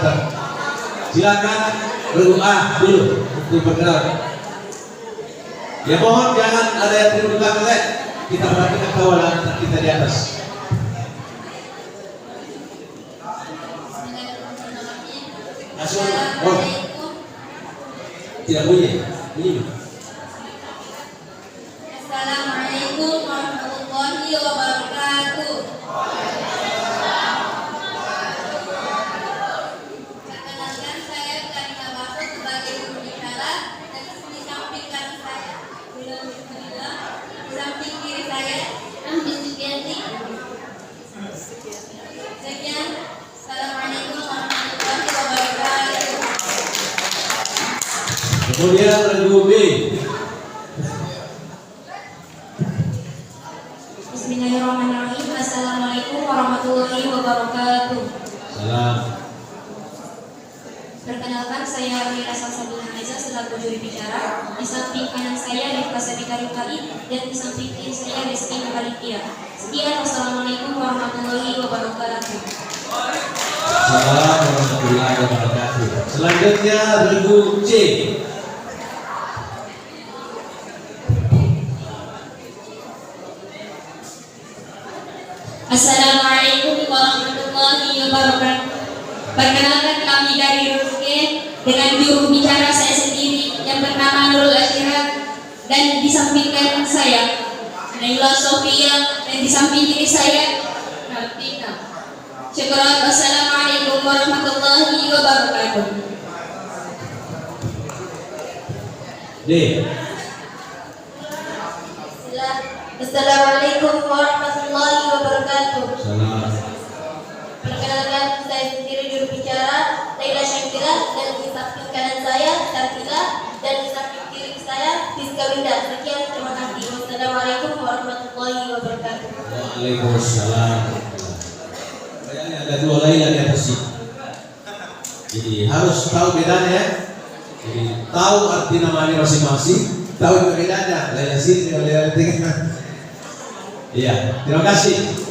Ustaz. Silakan berdoa dulu untuk perkenalan. Ya mohon jangan ada yang duduk belakang. Kita perhatikan kawalan kita di atas. Oh. Tidak bunyi. Assalamualaikum warahmatullahi wabarakatuh. Perkenalkan saya Karina Baso sebagai guru bicara dan di samping kanan saya di samping kiri saya Ahmad Sugianti. Sekian. Assalamualaikum warahmatullahi wabarakatuh. Kemudian lagu B. Bismillahirrahmanirrahim. Assalamualaikum warahmatullahi wabarakatuh. Salam. Perkenalkan saya Amira Salsabila Aiza selaku juri bicara. Di samping kanan saya Rifka Sabita Rifai dan di samping kiri saya Rizky Nurhalitia. Sekian. Wassalamualaikum warahmatullahi wabarakatuh. Salam warahmatullahi wabarakatuh. Selanjutnya lagu C. Assalamualaikum warahmatullahi wabarakatuh. Perkenalkan kami dari Ruskin dengan juru bicara saya sendiri yang bernama Nurul Asyirat dan di samping kanan saya Naila Sofia dan di samping kiri saya Naltina. Syukuran. Wassalamualaikum warahmatullahi wabarakatuh. D. Assalamualaikum warahmatullahi wabarakatuh. Salam. Perkenalkan saya sendiri juru bicara Laila Syakira dan di samping kanan saya Sartila dan di samping kiri saya Rizka Winda. Sekian, terima kasih. Wassalamualaikum warahmatullahi wabarakatuh. Waalaikumsalam. Bayangin ada dua Laila di atas sini. Jadi harus tahu bedanya ya. Jadi tahu arti namanya masing-masing, tahu bedanya. Laila sini dengan Laila tinggal. Iya, terima kasih.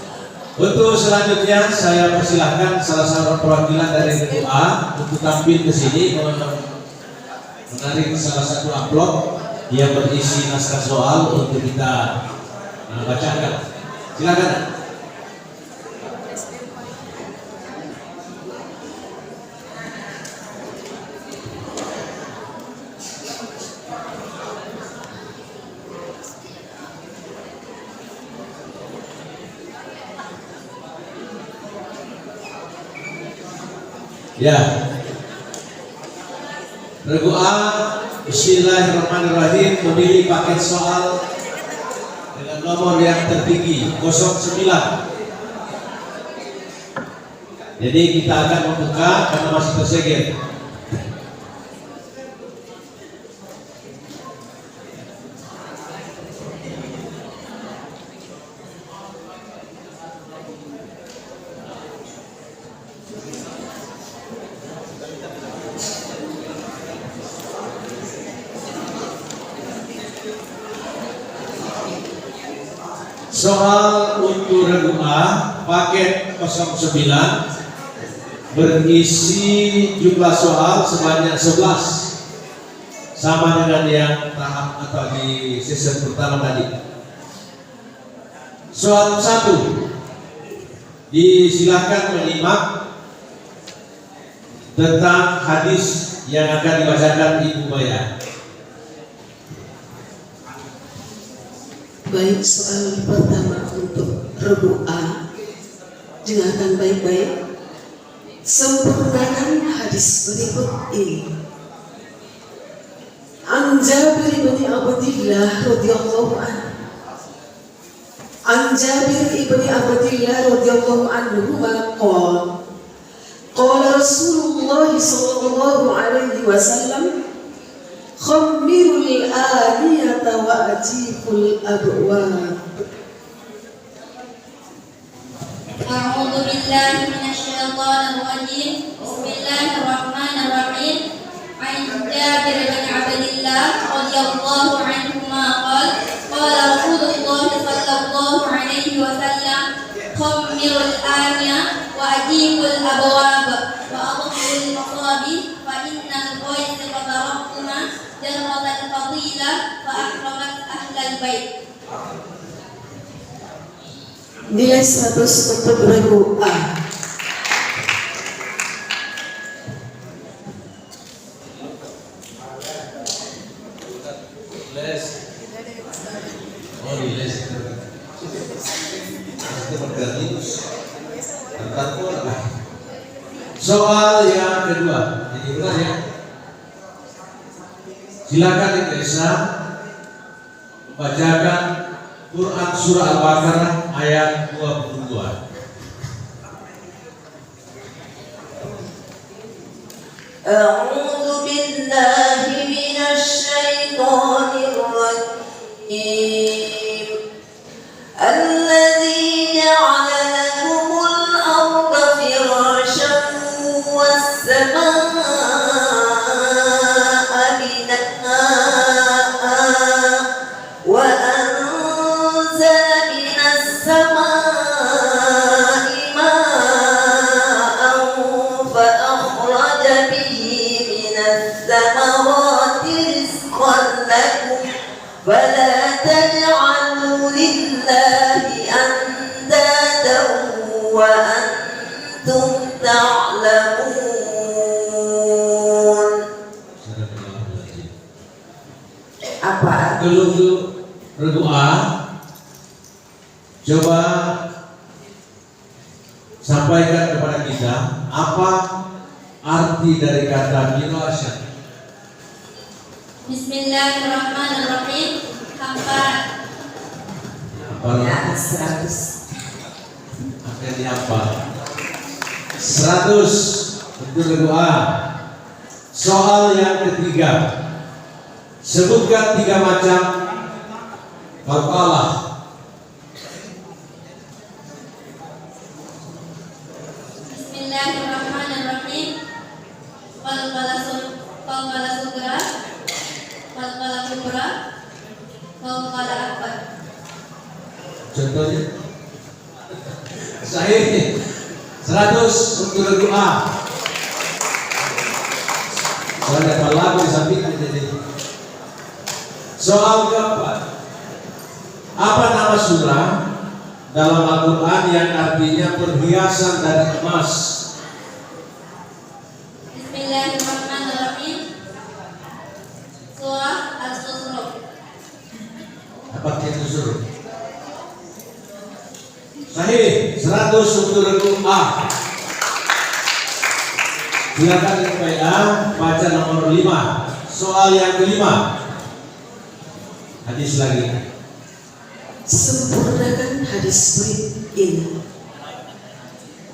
Untuk selanjutnya saya persilahkan salah satu perwakilan dari DUA untuk tampil ke sini menarik salah satu amplop yang berisi naskah soal untuk kita bacakan. Silakan. Ya. Regu A, Bismillahirrahmanirrahim, memilih paket soal dengan nomor yang tertinggi 09. Jadi kita akan membuka karena masih tersegel. Soal untuk regu A paket 09 berisi jumlah soal sebanyak 11 sama dengan yang tahap atau di sesi pertama tadi. Soal 1 disilakan menyimak tentang hadis yang akan dibacakan Ibu Maya. Baik, soal pertama untuk regu A, dengarkan baik-baik. Sempurnakan hadis berikut ini. An Jabir bin Abdillah radhiyallahu anhu. An Jabir bin Abdillah radhiyallahu anhu qala qala Rasulullah sallallahu alaihi wasallam khammirul aniyata wa ajibul abwab. A'udzu billahi minasyaitonir rajim. Bismillahirrahmanirrahim. An Jabir bin Abdillah radhiyallahu anhuma qala qala Rasulullah sallallahu alaihi wasallam khammirul aniya wa ajibul abwab wa adkhilul المصابي فإن القيس فتركما جرة فضيلة فأحرقت أهل البيت. Nilai 100 untuk regu A. Les. Oh, di les. Itu berganti. Soal yang kedua, jadi benar ya. Silakan Ibu Esa membacakan Quran surah Al-Baqarah ayat 22. A'udzu billahi minasy syaithanir rajim. Alladzi ja'ala lakumul arda firasyan was samaa'a binaa'a wa anzala minas samaa'i maa'an fa akhraja bihi minas samarati rizqan lakum fala taj'alu lillahi andadan wa antum ta'lamun. Apa? Dulu berdoa. Coba sampaikan kepada kita apa arti dari kata firasyan. Bismillahirrahmanirrahim. Hamparan. Ya, 100. Akan dihafal. 100 untuk berdoa. Soal yang ketiga. Sebutkan 3 macam qalqalah. Bismillahirrahmanirrahim. Qalqalah sugra, qalqalah kubra, qalqalah akbar. Contohnya sahih 100 untuk berdoa. Soalnya kalau di samping jadi. Soal keempat, apa nama surah dalam Al-Quran yang artinya perhiasan dari emas? Bismillahirrahmanirrahim. Surah Al-Zukhruf. Apa itu surah? Sahih 100 untuk berdoa. Silakan supaya baca nomor 5. Soal yang kelima. Hadis lagi. Sempurnakan hadis berikut ini.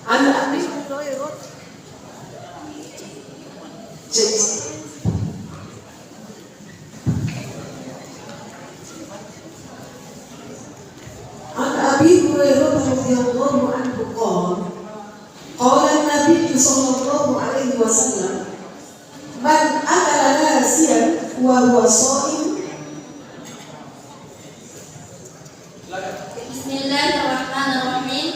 An Abi Hurairah. An Abi Hurairah radhiyallahu anhu qala qala an-nabiy sallallahu alaihi wasallam man akala nasiyan wa huwa sha'im. Bismillahirrahmanirrahim.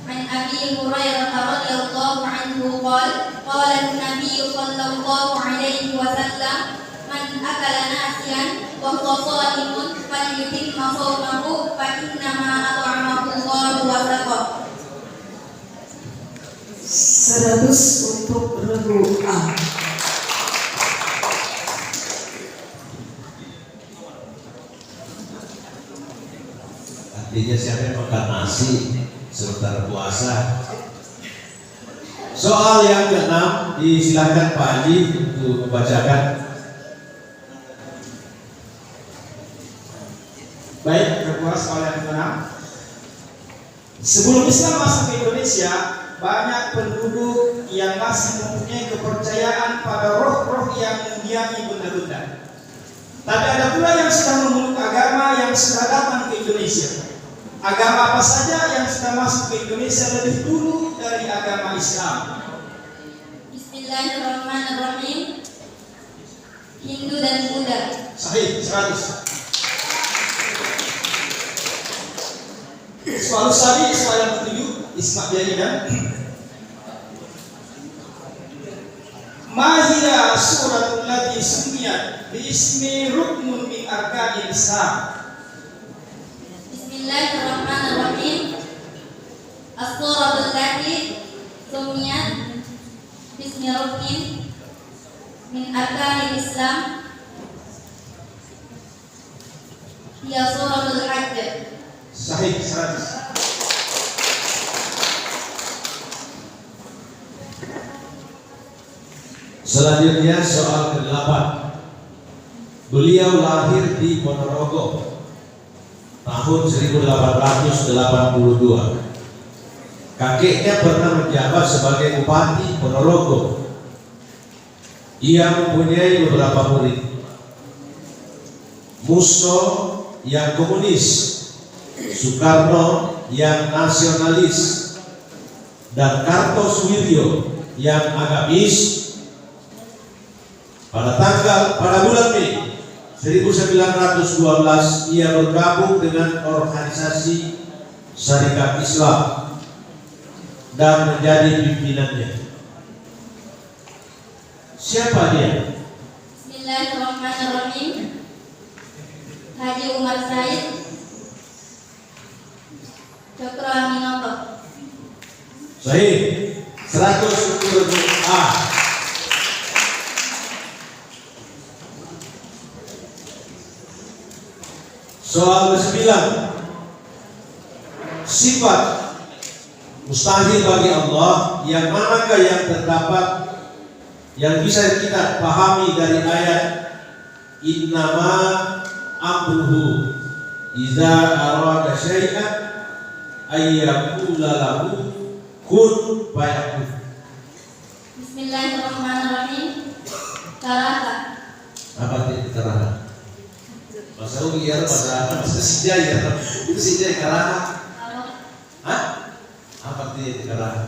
An Abi Hurairah radhiyallahu anhu qala qala an-nabiy sallallahu alaihi wasallam man akala nasiyan wa huwa sha'imun falyutimma shawmahu fa innama at'amahu Allahu wa saqahu. 100 untuk berdoa. Artinya siapa yang makan nasi sementara puasa. Soal yang keenam, disilakan Pak Haji untuk membacakan. Baik, berpuas soal yang keenam. Sebelum Islam masuk ke Indonesia, banyak penduduk yang masih mempunyai kepercayaan pada roh-roh yang mendiami benda-benda. Tapi ada pula yang sudah memeluk agama yang sudah datang ke Indonesia. Agama apa saja yang sudah masuk ke Indonesia lebih dulu dari agama Islam? Bismillahirrahmanirrahim. Hindu dan Buddha. Sahih, 100. Soal yang ketujuh, Isma Jaridan. as-suratul lati sumiyat biismi ruknun min arkanil Islam. Bismillahirrahmanirrahim. As-suratul lati sumiyat bismi ruknin min arkanil Islam hiya suratul Hajj. Sahih 100. Selanjutnya soal ke-8. Beliau lahir di Ponorogo tahun 1882. Kakeknya pernah menjabat sebagai Bupati Ponorogo. Ia mempunyai beberapa murid. Musso yang komunis, Soekarno yang nasionalis, dan Kartosuwiryo yang agamis. Pada bulan Mei 1912 ia bergabung dengan organisasi Syarikat Islam dan menjadi pimpinannya. Siapa dia? Bismillahirrahmanirrahim. Haji Umar Said Cokro Aminoto. Sahih. 100 A. Soal ke-9. Sifat mustahil bagi Allah yang manakah yang terdapat yang bisa kita pahami dari ayat innama amruhu idza arada syai'an ayyaqula lahu kun fayakun. Bismillahirrahmanirrahim. Karata. Apa itu karata? Bahasa Ugi ya, bahasa Sijai ya. Itu Sijai karata. Hah? Apa itu karata?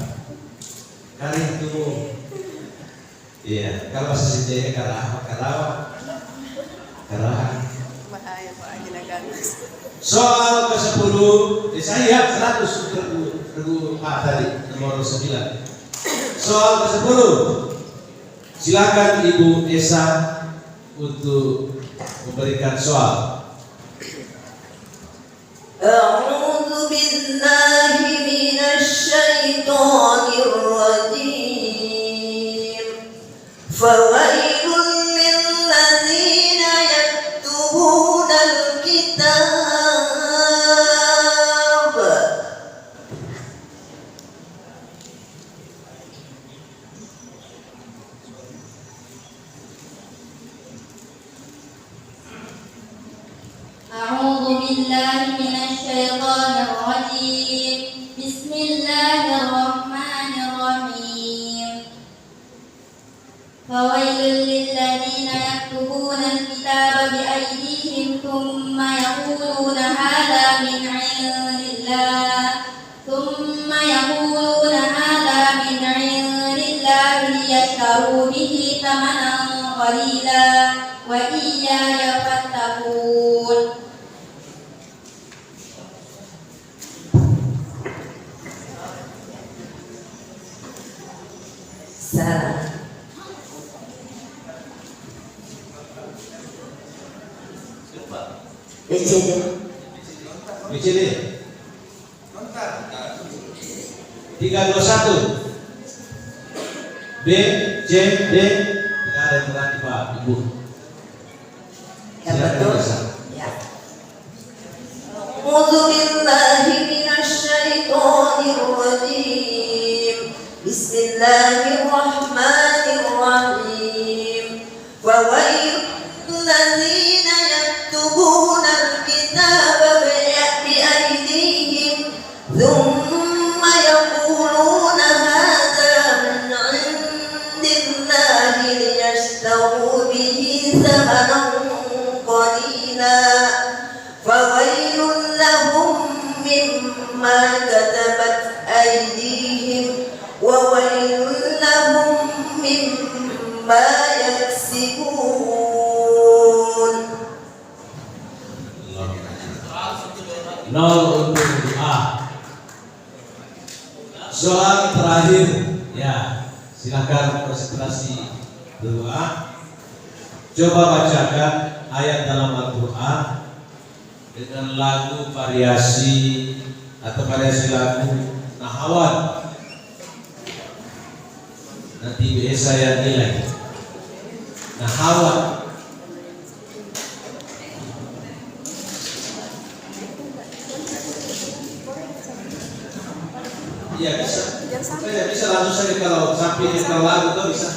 Karena itu, iya. Kalau bahasa Sijai karawa, karawa. Bahaya Pak Aginagan. Soal ke-10, saya 100 regu A tadi, nomor 9. Soal ke-10, silakan Ibu Esa untuk memberikan soal. A'udzu billahi minasy syaithanir rajim. Fawailul lil ladzina yaktubuna al-kitab. A'udzu billahi minasy syaithanir rajim. Bismillahirrahmanirrahim. Fawailul lil ladzina yaktubuna al-kitaba bi aydihim thumma yaquluna hadha min 'indillahi liyashtaru bihi thamanan qalila wa iyaya fattaqun. Salah. BCD. BCD 321 B, C, D. Tidak ada yang berani Pak, Ibu. Yang Silakan betul. Esa. Ya. A'udzu billahi minasy syaithanir rajim. Bismillahirrahmanirrahim. Wa wailul ladzina yaktubuna al-kitaba bi aydihim thumma yaquluna hadza min 'indillahi liyashtaru bihi thamanan qalila fawailun lahum mimma katabat aydihim wa wailun lahum mimma yaksibun. Nol untuk A. Soal terakhir, ya silakan konsentrasi berdoa. Coba bacakan ayat dalam Al-Quran dengan lagu variasi atau variasi lagu nahawat. Nanti biasa yang nilai nahawat. Iya bisa. Saya bisa langsung saja kalau sampai kalau lagu itu bisa.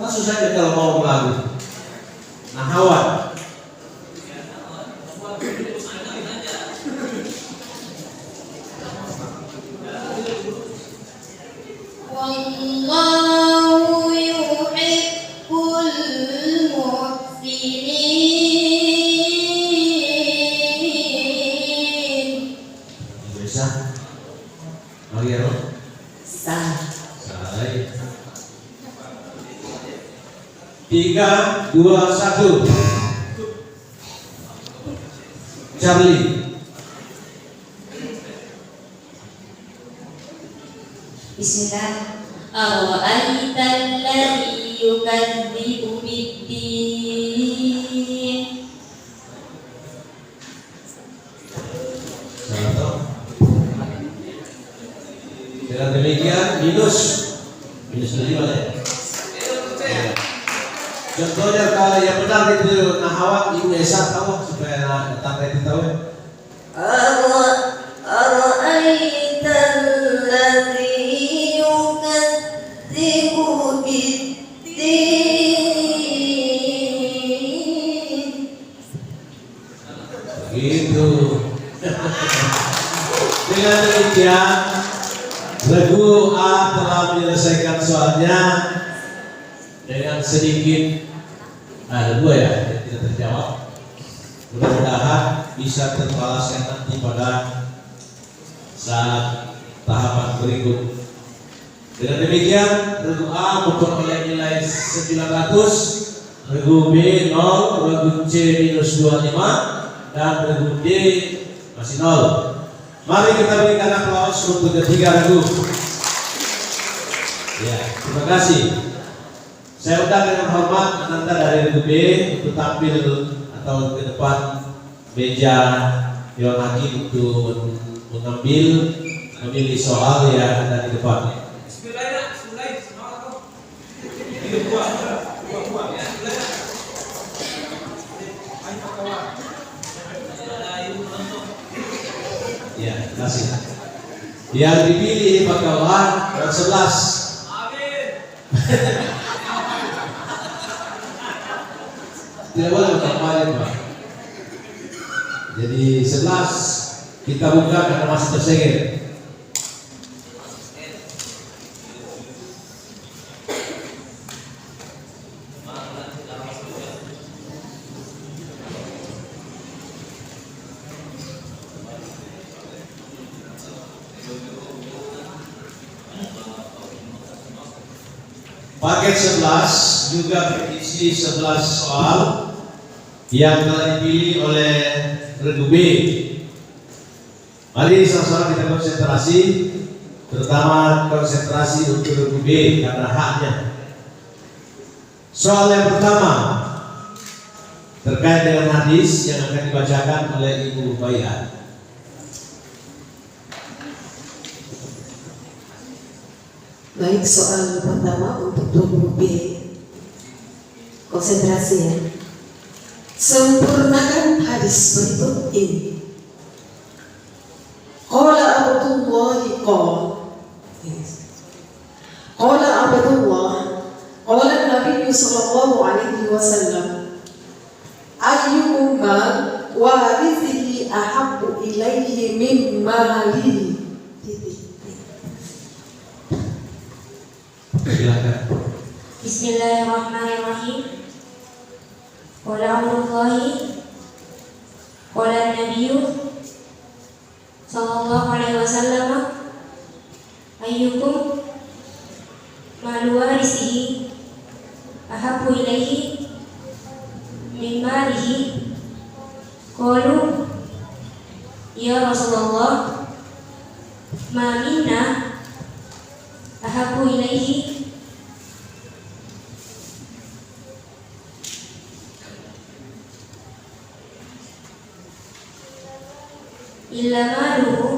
Langsung saja kalau mau lagu. Nahawat. Wallahu yuhibbul muhsinin. Bisa. Mari ya. Sah. Salah. 3, 2, 1. Charlie. Bismillah. Ara'aital ladzi yukadzibu biddin. Salah. Dengan demikian minus 5 ya. Contohnya kalau yang benar itu nahawat Ibu Esa tahu supaya datang itu tahu. أرأيت الذي يكذب بالدين Gitu. Dengan demikian lagu A telah menyelesaikan soalnya dengan sedikit ada 2 ya yang tidak terjawab. Mudah-mudahan bisa terbalaskan nanti pada saat tahapan berikut. Dengan demikian lagu A memperoleh nilai 900, lagu B 0, lagu C minus 25, dan lagu D masih 0. Mari kita berikan aplaus untuk ketiga lagu. Ya, terima kasih. Saya undang dengan hormat Ananda dari lagu B untuk tampil atau ke depan meja Dewan Hakim untuk memilih soal yang ada di depan. Ya, terima kasih. Yang dipilih Pak Kawan yang 11. Tidak boleh kemarin Pak. Jadi 11 kita buka karena masih tersegel. Paket 11 juga berisi 11 soal yang telah dipilih oleh regu B. Mari sama-sama kita konsentrasi, terutama konsentrasi untuk regu B karena haknya. Soal yang pertama terkait dengan hadis yang akan dibacakan oleh Ibu Bai'ah. Baik, soal pertama untuk regu B. Konsentrasi ya. Sempurnakan hadis berikut ini. Qala Abdullah qala Abdullah qala Nabi sallallahu alaihi wasallam ayyuma warithihi ahabbu ilaihi min malihi. Silakan. Bismillahirrahmanirrahim. Qala Abdullahi qala Nabi sallallahu alaihi wasallam ayyukum malu warisihi ahabbu ilaihi min malihi. Qalu ya Rasulullah ma minna ahabbu ilaihi illa maluhu.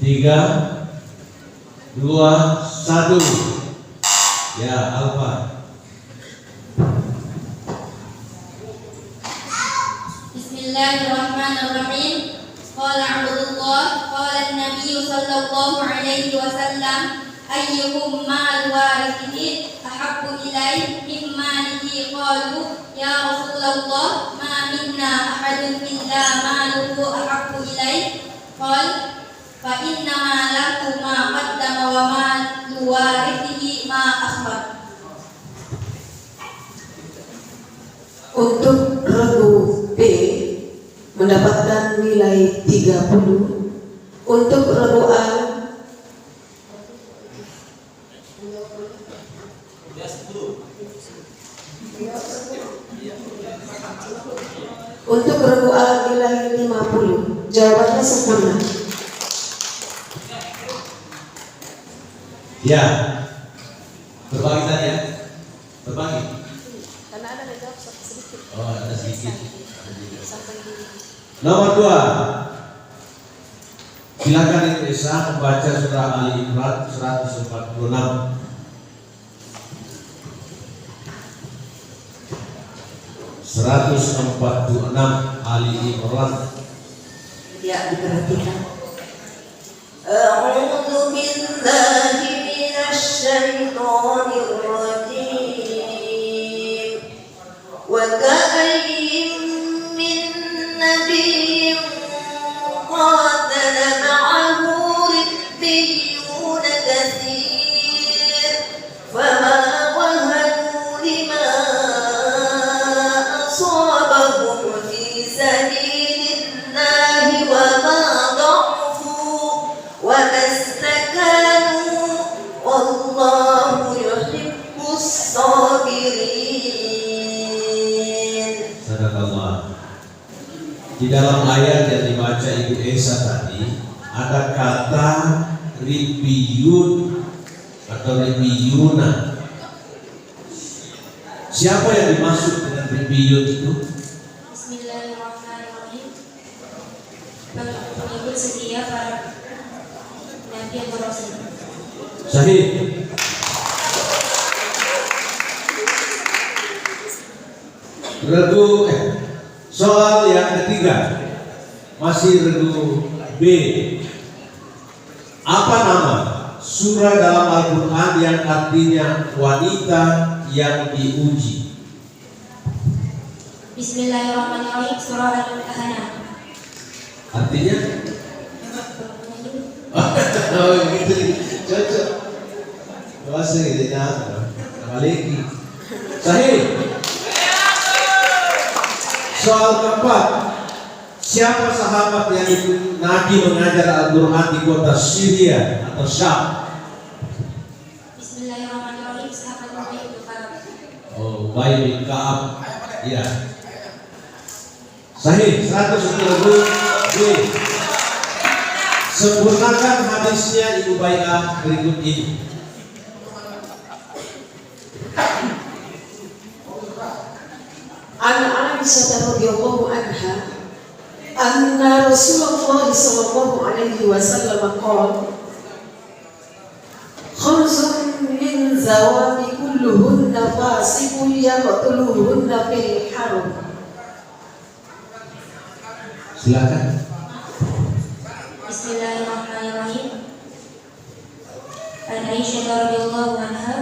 Tiga, dua, satu. Ya, Alfa. Bismillahirrahmanirrahim. Qala Abdullah, qala an-nabiy sallallahu alaihi wasallam, ayyukum ma'al warithin ahabbu ilayhi min malihi. Qalu ya Rasulullah, ma minna ahadun illa maluhu ahabbu ilayhi. Qala fa inna ma lahu ma qaddama wa ma liwarithihi ma akhbar. Untuk regu B mendapatkan nilai 30. Untuk regu A nilai 50. Jawabannya sempurna. Ya, berbagi tadi ya, berbagi. Karena ada yang jawab sedikit. Oh, ada sedikit. Nomor 2. Silakan Ibu Esa membaca surah Ali Imran 146. 146 Ali Imran. Ya, diperhatikan. A'udzu billahi minasy syaithanir rajim. Wa ka'ayyin min nabiyyin qatala ma'ahu ribbiyyun katsir fama wahanu lima asabahum fi sabilillahi wa ma وَمَسْتَكَانُوا وَاللَّهُ يُحِبُّ الصَّابِرِينَ. Sadaqallah. Di dalam ayat yang dibaca Ibu Esa tadi ada kata ribiyun atau ribiyuna. Siapa yang dimaksud dengan ribiyun itu? Bismillahirrahmanirrahim. Pengikut setia para nabi yang berasul. Sahih. Regu soal yang ketiga masih regu B. Apa nama surah dalam Al-Quran yang artinya wanita yang diuji? Bismillahirrahmanirrahim. Surah Al-Mumtahanah. Artinya? Oh gitu, cocok. Bahasa gitu ya. Maliki. Sahih. Soal keempat, siapa sahabat yang ikut Nabi mengajar Al-Quran di kota Syria atau Syam? Bismillahirrahmanirrahim. Sahabat Ubay bin Ka'ab. Oh, Ubay bin Ka'ab. Iya. Sahih. 110 B. Sempurnakan hadisnya Ibu Bai'ah berikut ini. An Aisyah radhiyallahu anha anna Rasulullah sallallahu alaihi wasallam qala khamsun min zawami kulluhunna fasiqun yaqtuluhunna fil haram. Silakan. Bismillahirrahmanirrahim. An Aisyah radhiyallahu anha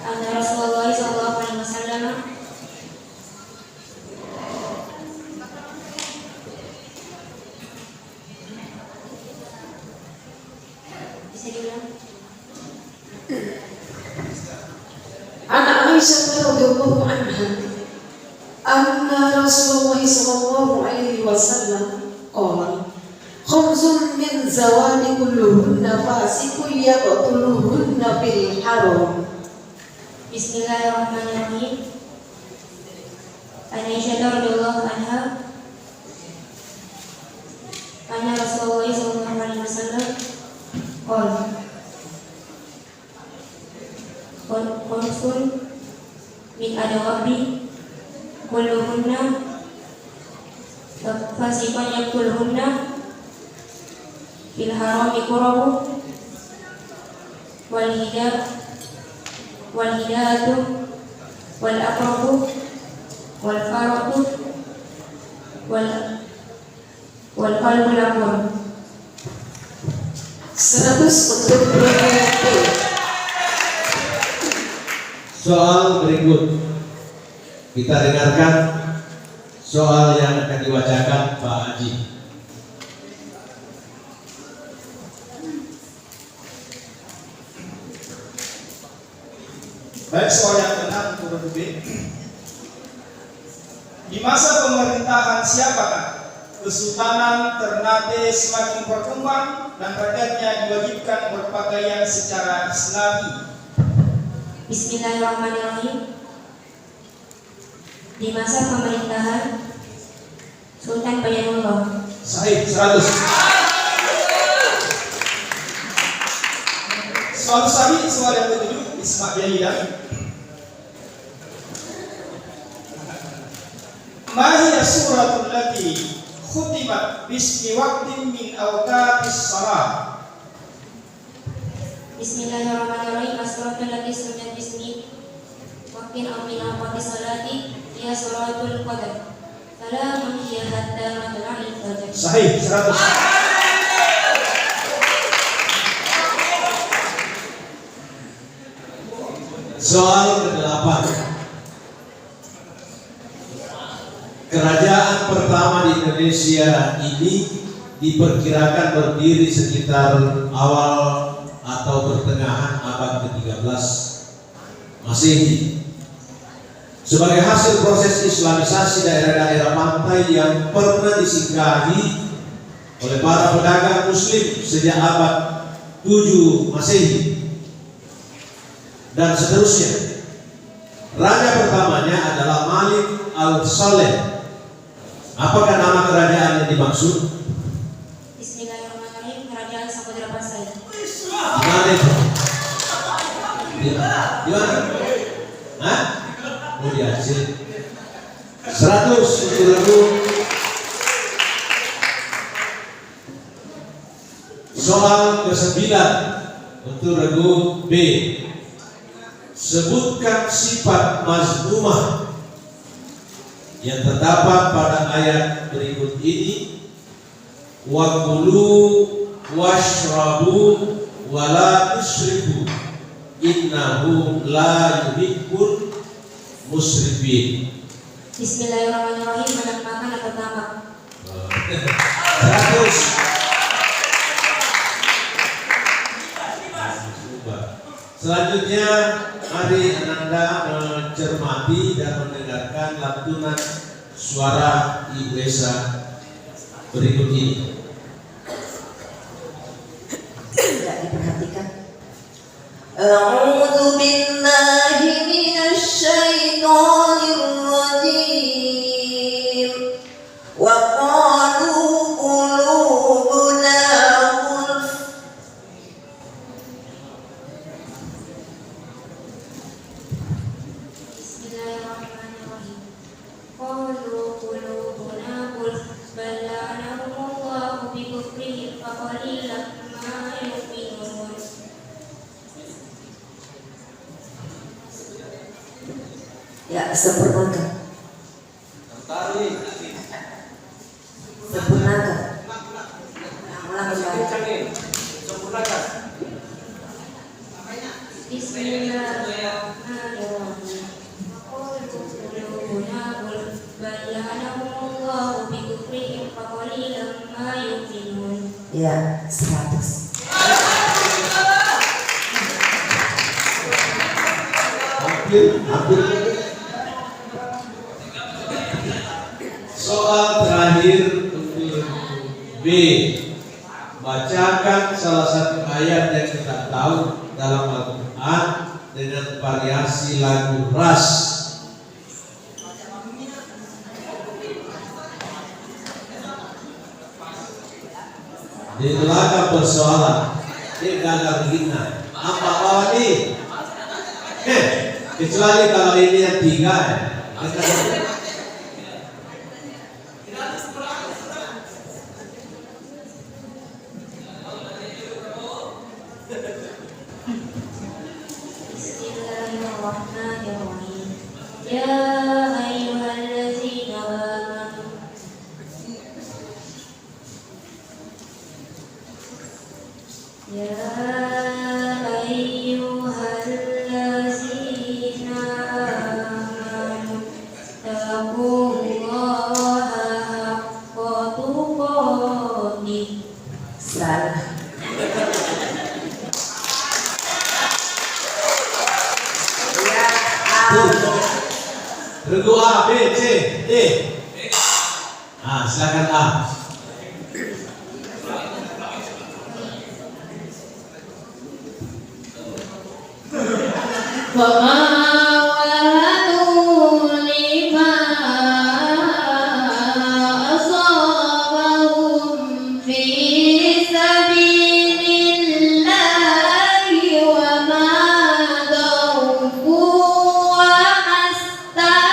anna Rasulullah sallallahu alaihi wasallam Bisa diulang? Anak Aisyah radhiyallahu anha anna Rasulullah sallallahu alaihi wasallam qala khamsun min zawadi kulluhunna fasiqun yaqtuluhunna fil haram. Bismillahirrahmanirrahim. Aisyah radhiyallahu anha anna Rasulullah sallallahu alaihi wasallam qala Qulsun min adawabi kulluhunna fasiqan yaqtuluhunna fil harami qurabu wal hidayatu wal aqrabu wal faratu wal qalbul aqrab. 100 untuk berhenti. Soal berikut kita dengarkan soal yang akan dibacakan Pak Haji. Baik, soal yang ke-6 huruf B. Di masa pemerintahan siapakah Kesultanan Ternate semakin berkembang dan rakyatnya diwajibkan berpakaian secara Islami? Bismillahirrahmanirrahim. Di masa pemerintahan Sultan Bayanullah. Sahih 100. Soal Sami, soal yang ke-7, Isma' Yahidah. Ma hiya suratul lati khutimat bismi waqtin min awqatis shalah? Bismillahirrahmanirrahim. As-suratul lati sunnat bismi waqtin aw min awqati salati ya suratul qadar. Salamun hiya hatta matla'il fajr. Sahih 100. Soal ke-8. Kerajaan pertama di Indonesia ini diperkirakan berdiri sekitar awal atau pertengahan abad ke-13 Masehi. Sebagai hasil proses islamisasi daerah-daerah pantai yang pernah disinggahi oleh para pedagang muslim sejak abad 7 Masehi dan seterusnya. Raja pertamanya adalah Malik Al-Saleh. Apakah nama kerajaan yang dimaksud? Bismillahirrahmanirrahim. Kerajaan Samudra Pasai. Di mana itu? Di mana? Hah? Oh, di Aceh. 100 untuk lagu. Soal ke-9 untuk lagu B. Sebutkan sifat mazmumah yang terdapat pada ayat berikut ini. Wa kulu washrabu wa la tusrifu innahu la yuhibbul musrifin. Bismillahirrahmanirrahim. Banyak makan atau tamak? 100. Selanjutnya mari Anda mencermati dan mendengarkan lantunan suara Ibu Esa berikut ini. Tidak diperhatikan. A'udzu billahi minasy syaithanir rajim. Wa qalu qulubuna ghulf. Bismillahirrahmanirrahim. Qalu qulubuna ghulf bal la'anahumullahu bi kufrihim fa qalilan ma yu'minun. Ya, sempurnakan. Sempurnakan. Ulang kembali. Bismillahirrahmanirrahim. Qalu qulubuna ghulf bal la'anahumullahu bi kufrihim fa qalilan ma yu'minun. Ya, 100. hampir. Soal terakhir untuk B. Bacakan salah satu ayat yang kita tahu dalam Al-Quran dengan variasi lagu ras. Di belakang persoalan, dia gagal begini. Apa bawah ini? Kecuali kalau ini yang 3 ya. Bismillahirrahmanirrahim. Ya ayyuhallazina amanu. Ya ayyuhallazina amanu. Taqullaha haqqa tuqatih. Salah. Ya Allah. Regu A, B, C, D. Silakan A. Wa ma waladu lima asabahum fi sabilillahi wa ma dawfu wa mastakanu.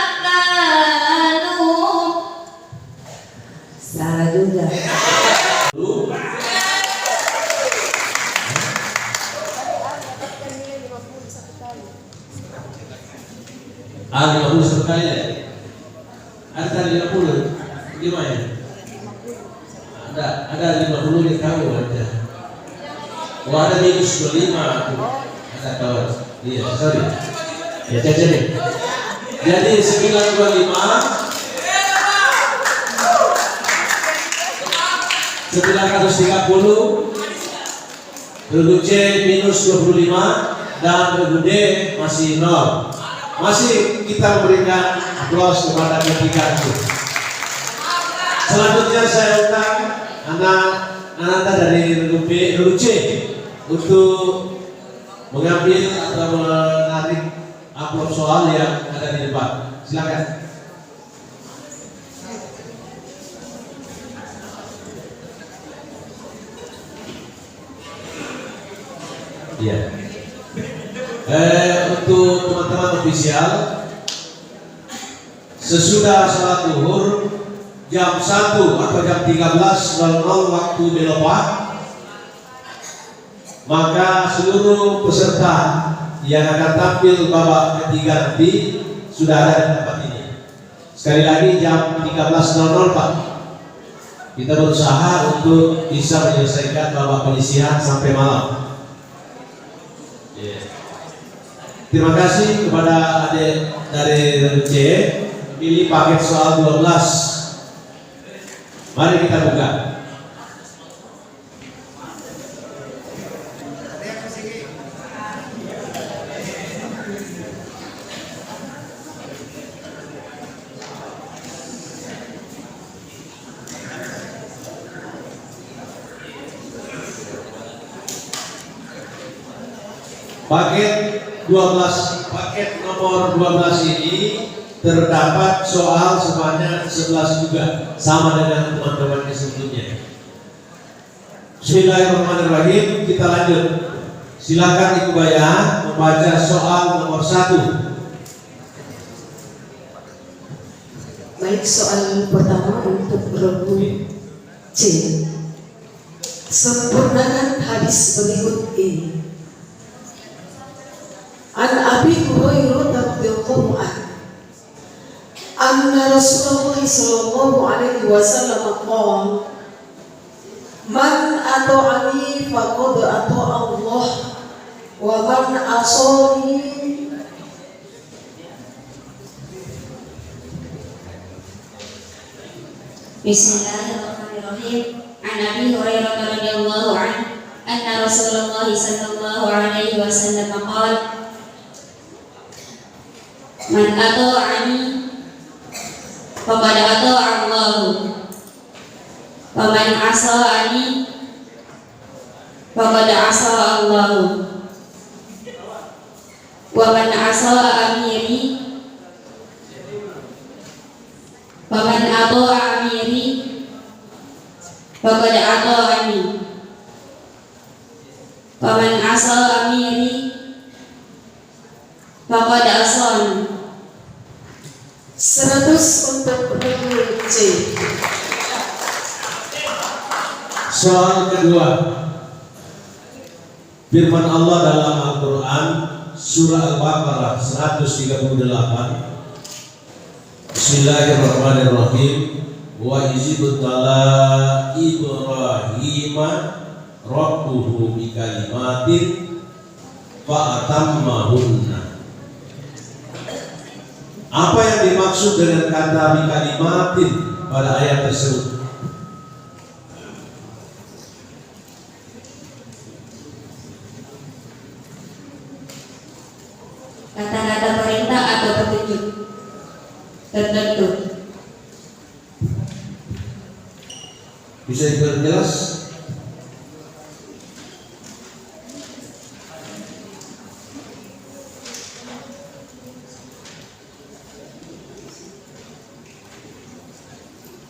Salah juga. A 50 sekali ya? Ada 50 gimana? Ada 50 yang kamu ada. Oh ada minus 25 aku. Ada kawan. Iya sorry. Ya caca nih. Jadi 925 930 regu C minus 25 dan regu D masih 0. Masih kita memberikan aplaus kepada ketiga itu. Selanjutnya saya undang anak dari regu B, regu C untuk mengambil atau menarik amplop soal yang ada di depan. Silakan. Iya. Untuk teman-teman ofisial, sesudah salat zuhur jam 1 atau jam 13.00 waktu Eropa, maka seluruh peserta yang akan tampil babak ketiga nanti sudah ada di tempat ini. Sekali lagi jam 13.00 Pak. Kita berusaha untuk bisa menyelesaikan babak penyisihan sampai malam. Terima kasih kepada adik dari C pilih paket soal 12. Mari kita buka. Paket nomor 12 ini terdapat soal sebanyak 11 juga, sama dengan teman-teman yang sebelumnya. Bismillahirrahmanirrahim, kita lanjut. Silakan Ibu Baya membaca soal nomor 1. Baik, soal pertama untuk regu C. Sempurnakan hadis berikut ini. An Abi Hurairah radhiyallahu anhu anna Rasulullah sallallahu alaihi wasallam qala man ata'ani faqad ata'a Allah wa man asani Bismillahirrahmanirrahim. An Abi Hurairah radhiyallahu anhu anna Rasulullah sallallahu alaihi wasallam qala Man ata'ani faqad ata'a Allah. Wa man asa'ani faqad asa'a Allah. Wa man asa'a amiri wa man ata'a amiri faqad ata'ani. Wa man asa'a amiri faqad asani. 100 untuk regu C. Soal kedua, firman Allah dalam Al-Quran surah Al-Baqarah 138. Bismillahirrahmanirrahim. Wa izibtala Ibrahim rabbuhu bikalimatin fa'atammahunna. Apa yang dimaksud dengan kata bikalimatin pada ayat tersebut? Kata-kata perintah atau petunjuk tertentu. Bisa diperjelas?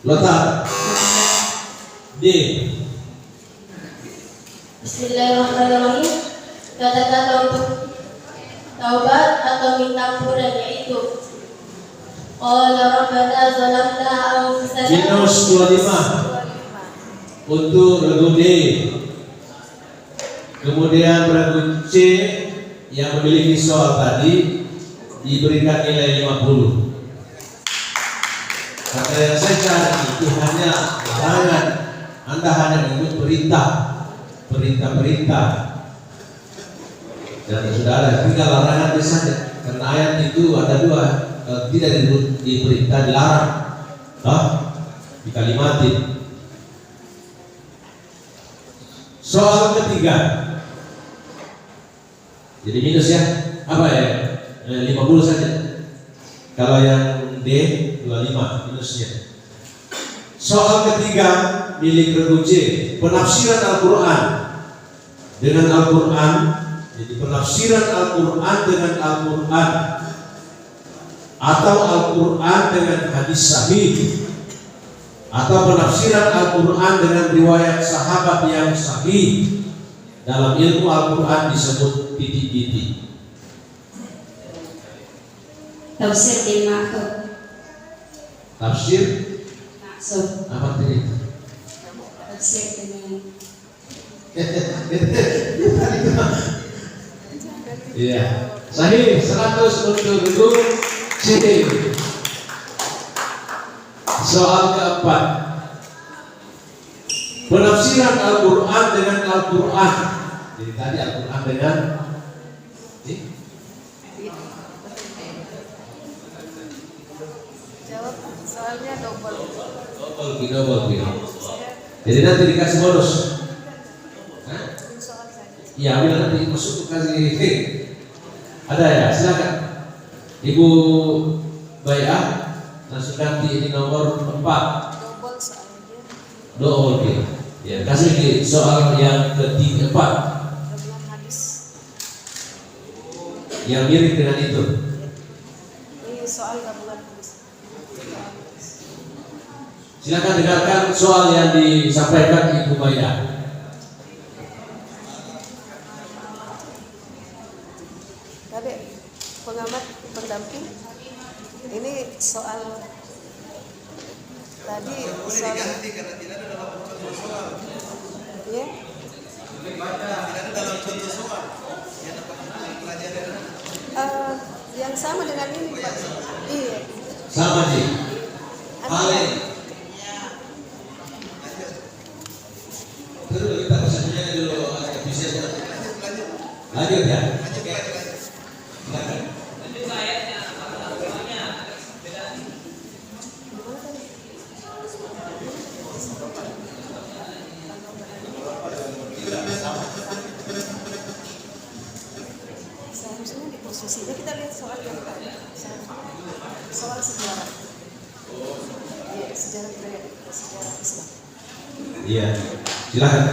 Letak D. Bismillahirrahmanirrahim. Kata-kata untuk taubat atau minta ampunan yaitu qala rabbana zalamna anfusana. Minus 25 untuk regu D. Kemudian regu C yang memiliki soal tadi diberikan nilai 50. Kata yang saya cari itu hanya larangan. Anda hanya mengikut perintah. Dan saudara tinggal larangan saja. Karena ayat itu ada dua, tidak diperintah, dilarang, dikalimatin. Soal ketiga, jadi minus ya, apa ya? 50 saja. Kalau yang D 25 minusnya. Soal ketiga milik regu C, penafsiran Al-Quran dengan Al-Quran. Jadi penafsiran Al-Quran dengan Al-Quran atau Al-Quran dengan hadis sahih atau penafsiran Al-Quran dengan riwayat sahabat yang sahih. Dalam ilmu Al-Quran disebut titik-titik. Tafsir bil ma'qul. Tafsir Maksud apa tadi? tafsir dengan Iya, sahih 100 untuk regu C. Soal keempat, penafsiran Al-Quran dengan Al-Quran. Jadi tadi Al-Quran dengan Jawab soalnya double. double. Jadi nanti dikasih bonus. Iya, bila nanti masuk kasih ada ya, silakan Ibu Bayah langsung ganti ini nomor 4. Double soalnya. Double. Ya, kasih di soal yang keempat Dalam hadis. yang mirip dengan itu. Ini soal gabungan hadis. Silakan dengarkan soal yang disampaikan Ibu Bayah. Tadi pengamat pendamping. Ini soal tadi soal ya. Yang sama dengan ini Pak. Iya. Sama sih. Ale. Terus kita pesannya dulu bisa lanjut ya. Silakan. Seharusnya di pos Susinya kita lihat soal yang tadi. Soal sejarah. Iya, sejarah kita lihat. Sejarah Islam. Iya, silakan.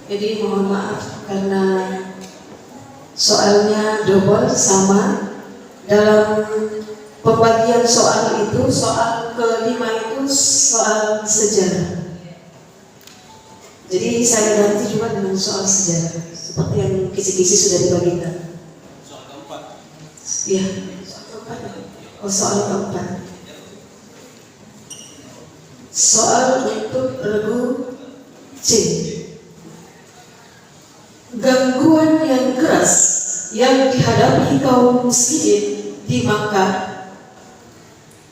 Jadi mohon maaf karena soalnya double sama. Dalam pembagian soal itu, soal kelima itu soal sejarah. Jadi saya ganti juga dengan soal sejarah, seperti yang kisi-kisi sudah dibagikan. Soal keempat. Iya, soal keempat. Oh, soal keempat. Soal untuk regu C. Gangguan yang keras yang dihadapi kaum muslimin di Makkah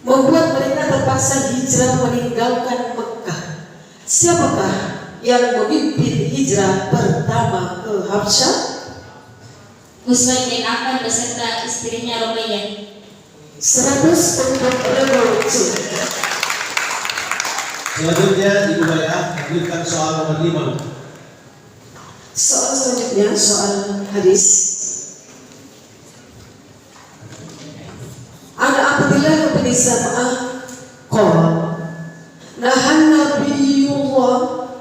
membuat mereka terpaksa hijrah meninggalkan Mekah. Siapakah yang memimpin hijrah pertama ke Habsyah? Usman bin Affan beserta istrinya Rumayyah. 100 untuk revolusi. Selanjutnya Ibu Maya lanjutkan soal nomor 5. Soal selanjutnya soal hadis. An Abdullah bin Zam'ah qala nahan Nabiyullah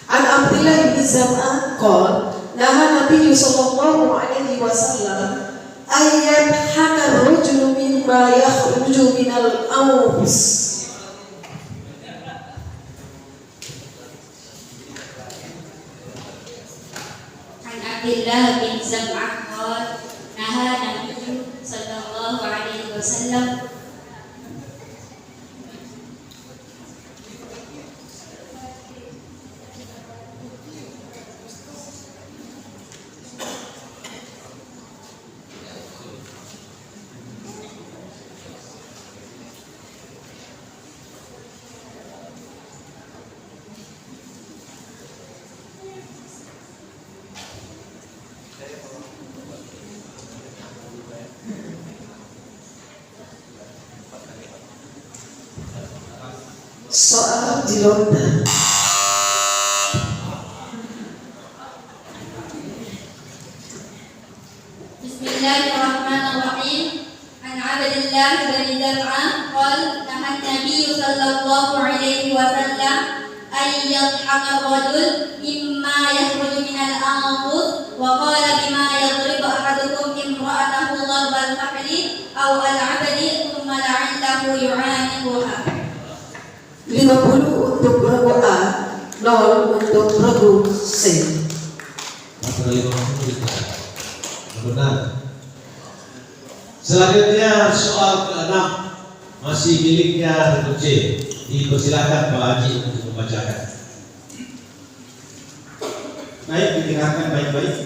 An Abdullah bin Zam'ah qala nahan Nabi sallallahu alaihi wasallam ayat hakar rajul mimma yakhruju minal anfus. Abdullah bin Zam'ah qala naha Nabi sallallahu alaihi wasallam Soal Jironda. Bismillahirrahmanirrahim. An Abdullah bin Zam'ah qala nahan Nabi sallallahu alaihi wasallam ay yadhhaka ar-rajul mimma yakhruju minal anfus wa qala bima yadribu ahadukum imra'atahu darbal fahli aw al-'abdi thumma la'allahu yu'aniquha. 50 untuk regu A, 0 untuk regu C. Benar. Selanjutnya soal ke-6 masih miliknya regu C. Dipersilakan Pak Haji untuk membacakan. Baik, didengarkan baik-baik.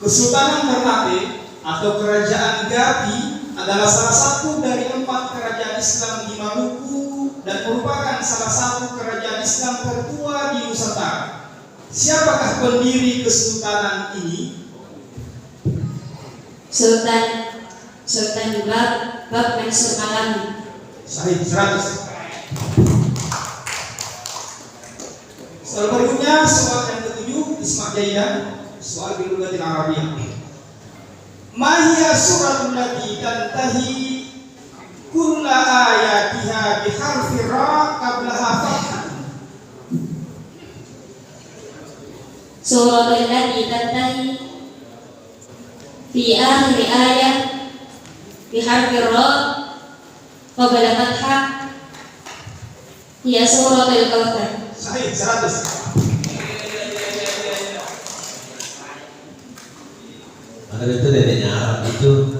Kesultanan Ternate atau Kerajaan Gapi adalah salah satu dari 4 kerajaan Islam di Maluku dan merupakan salah satu kerajaan Islam tertua di Nusantara. Siapakah pendiri kesultanan ini? Sultan Bab Mansur Malam. Sahih 100. Soal berikutnya, soal yang ke-7, Isma' Jaidan, soal bilugatil Arabiyah. Mahia suratul lati tantahi kulla ayatiha biharfi ra qablaha fathah. Surah allati tantahi fi akhir ayat bi harfi ra qabla fathah hiya suratul Kautsar. Sahih 100. Ada itu dedeknya Arab itu.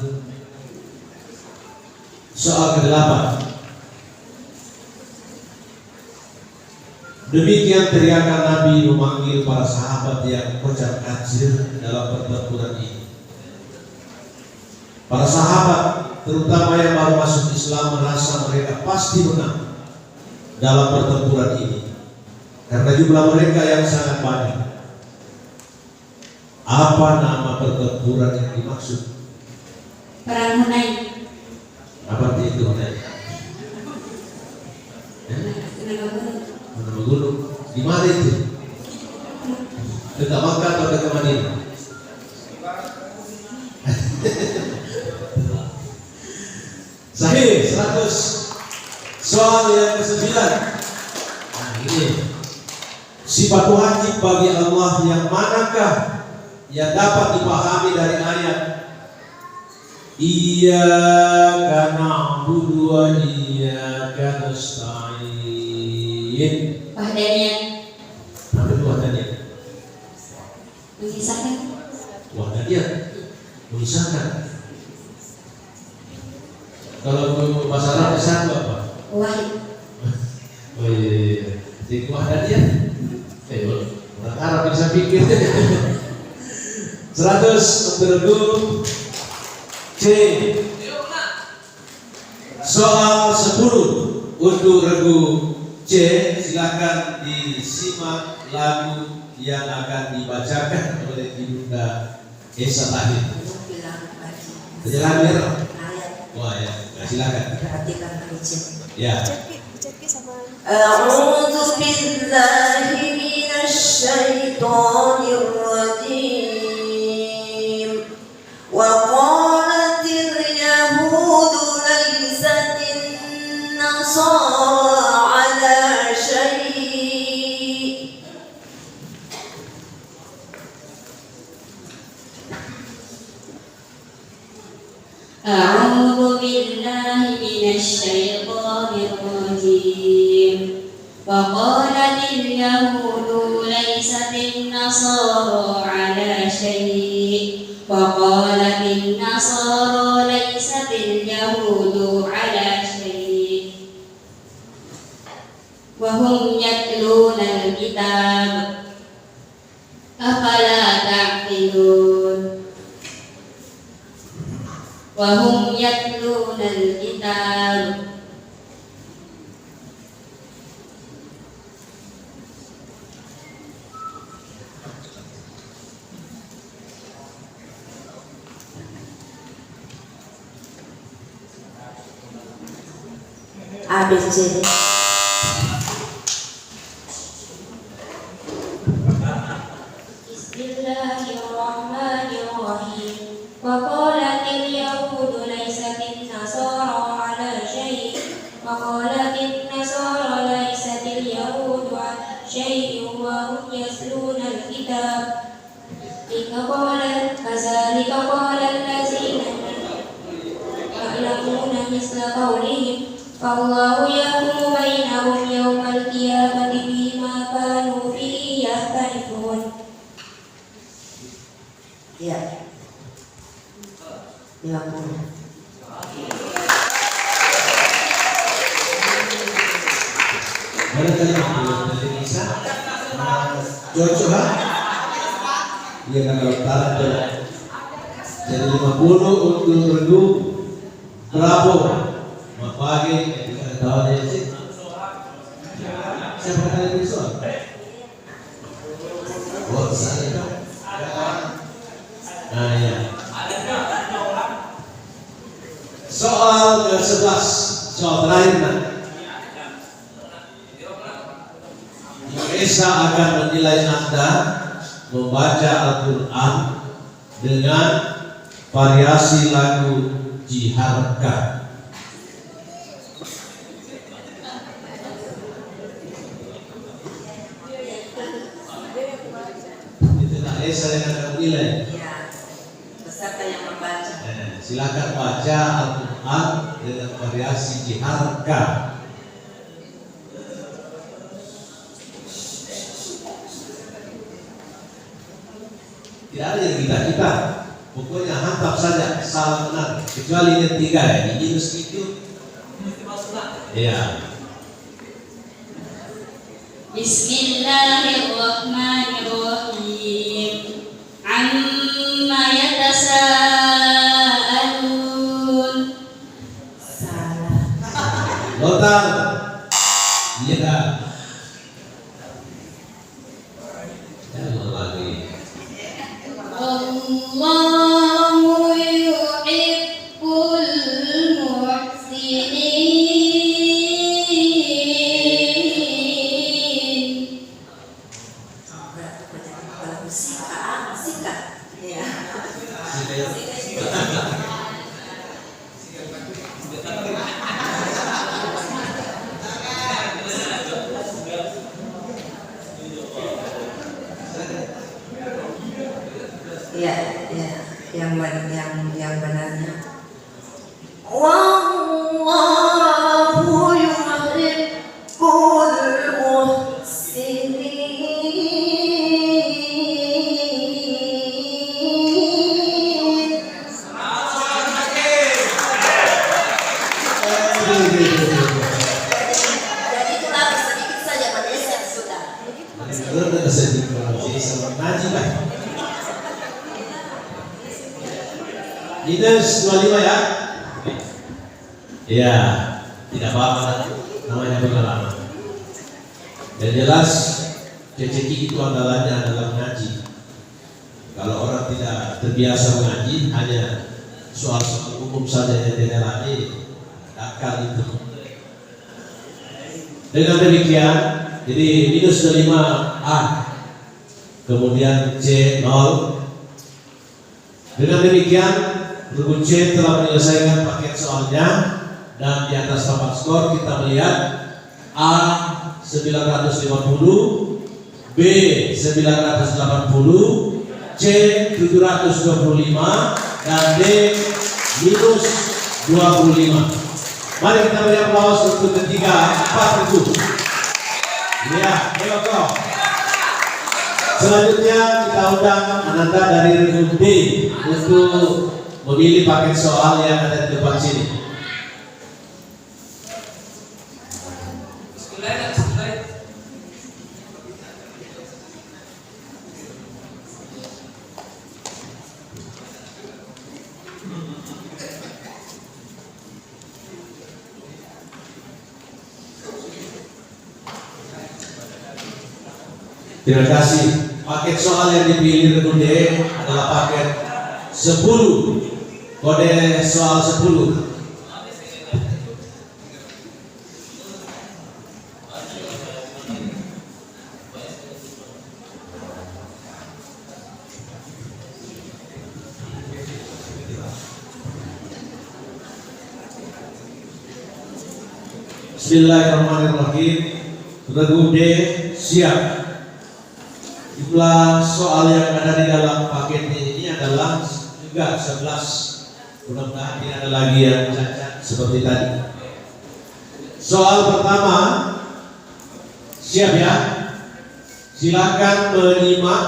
Soal ke-8. Demikian teriakan Nabi memanggil para sahabat yang kocar kacir dalam pertempuran ini. Para sahabat, terutama yang baru masuk Islam, merasa mereka pasti menang dalam pertempuran ini karena jumlah mereka yang sangat banyak. Apa nama pertempuran yang dimaksud? Perang Hunain. Apa arti itu Hunain? Nama gunung. Di mana itu? Dekat Makkah atau dekat Madinah? Sahih 100. Soal yang ke-9. Nah ini sifat wajib bagi Allah yang manakah yang dapat dipahami dari ayat Iyyaka na'budu wa iyyaka nasta'in. Wahdaniyah. Apa itu wahdaniyah? Mengisahkan. Wahdaniyah mengisahkan. Kalau bahasa Arab satu apa? Wahid. Oh iya. Jadi wahdaniyah. Orang Arab bisa pikir. 100 untuk regu C. Soal 10 untuk regu C. Silakan disimak lagu yang akan dibacakan oleh Ibunda Esa Tahir. Penjelasan merah. Wah ya, silakan. Perhatikan Richard. Ya. Ceki sama A'udzu billahi minasy syaithanir rajim. Wa qalatil yahudu laysatin nasara ala syai'. أعوذ بالله من الشيطان الرجيم وقالت اليهود ليست النصارى على شيء وقالت النصارى ليست اليهود على شيء وهم يتلون الكتاب أفلا تعقلون وهم يتلون الكتاب ABC. Bismillahirrahmanirrahim. Waqalatil yahudu laysatin nasara ala syai' waqalatin nasara laysatil yahudu ala syai' wa hum yasluna al-kitab kadzalika qala allazina ya'lamuna misla qawlihim fallahu yahkumu bainahum yawmal qiyamati bima kanu fihi yahtalifun. Ya. 50. Mana tadi dari Nisa? Cocok ha? Iya kan kalau tarik jadi 50 untuk regu berapa? Pagi kita tahu aja sih. Siapa kali besok? Oh saya. Nah ya. Soal ke-11, soal terakhir nah. Esa akan menilai Anda membaca Al-Quran dengan variasi lagu Jiharka. Itulah Esa yang akan menilai. Ya. Peserta yang membaca. Silakan baca Al-Quran dengan variasi Jiharka. Tidak ada yang kita pokoknya hantam saja salah benar kecuali ini 3 ya di institut. Ya. Bismillahirrahmanirrahim. Amma yatasaalun. Salah. Lotar. Iya dah. Jangan lagi. Wallahu yuhibbul muhsinin. Kalau musika. Ya. Ya, ya, yang benarnya. Wallahu yuhibbul muhsinin. Jadi itulah sedikit saja meleset sudah. Udah sedikit jadi sama ngaji lah. Minus 25 ya. Iya, tidak apa-apa. Namanya pengalaman. Dan jelas ceceki itu andalanya adalah mengaji. Kalau orang tidak terbiasa mengaji, hanya soal-soal umum saja yang dijalani, akal itu. Dengan demikian, jadi minus 25A, kemudian C 0. Dengan demikian, Guru C telah menyelesaikan paket soalnya, dan di atas papan skor kita melihat A 950, B 980, C 725, dan D minus 25. Mari kita beri aplaus untuk ketiga 4 itu. Ya, ayo. Selanjutnya kita undang Ananda dari Regu D untuk memilih paket soal yang ada di depan sini. Terima kasih. Paket soal yang dipilih Regu D adalah paket 10. Kode soal 10. Bismillahirrahmanirrahim. Regu D siap. Jumlah soal yang ada di dalam paket ini adalah juga 11. Mudah-mudahan tidak ada lagi yang cacat seperti tadi. Soal pertama, siap ya? Silakan menyimak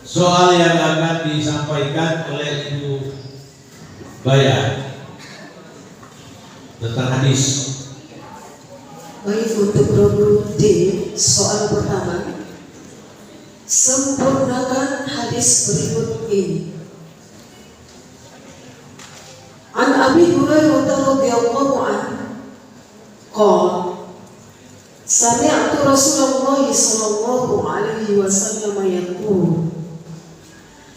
soal yang akan disampaikan oleh Ibu Baya tentang hadis. Baik, untuk Regu D, soal pertama. Sempurnakan hadis berikut ini. An Abi Hurairah radhiyallahu anhu qala sami'tu Rasulullah sallallahu alaihi wasallam yaqul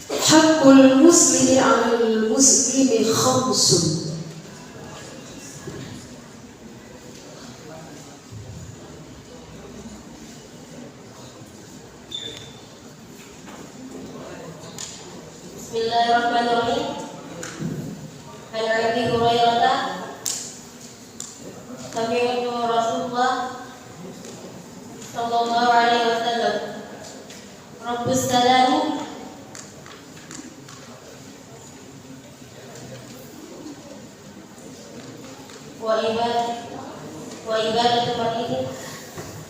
haqqul muslimi 'alal muslimi khamsun. Bismillahirrahmanirrahim. An Abi Hurairah sami'tu Rasulullah sallallahu alaihi wasallam Rabbus salam wa ibadatu mar'in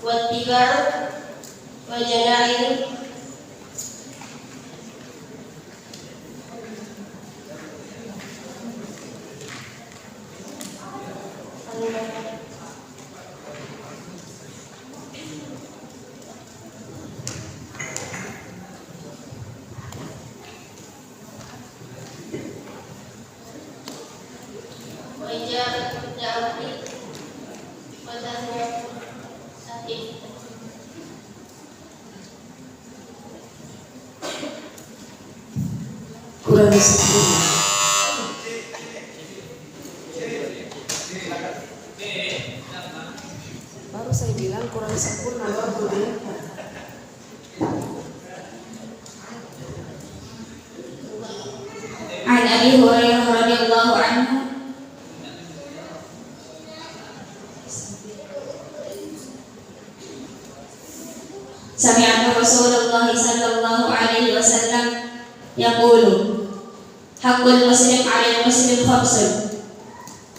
wa ittiba'u wa jana'in kurang sempurna. Baru saya bilang kurang sempurna baru dia. An Abi Hurairah radhiyallahu anhu sami'tu Rasulullah sallallahu alaihi wasallam yaqulu haqqul muslim 'alal muslim khamsun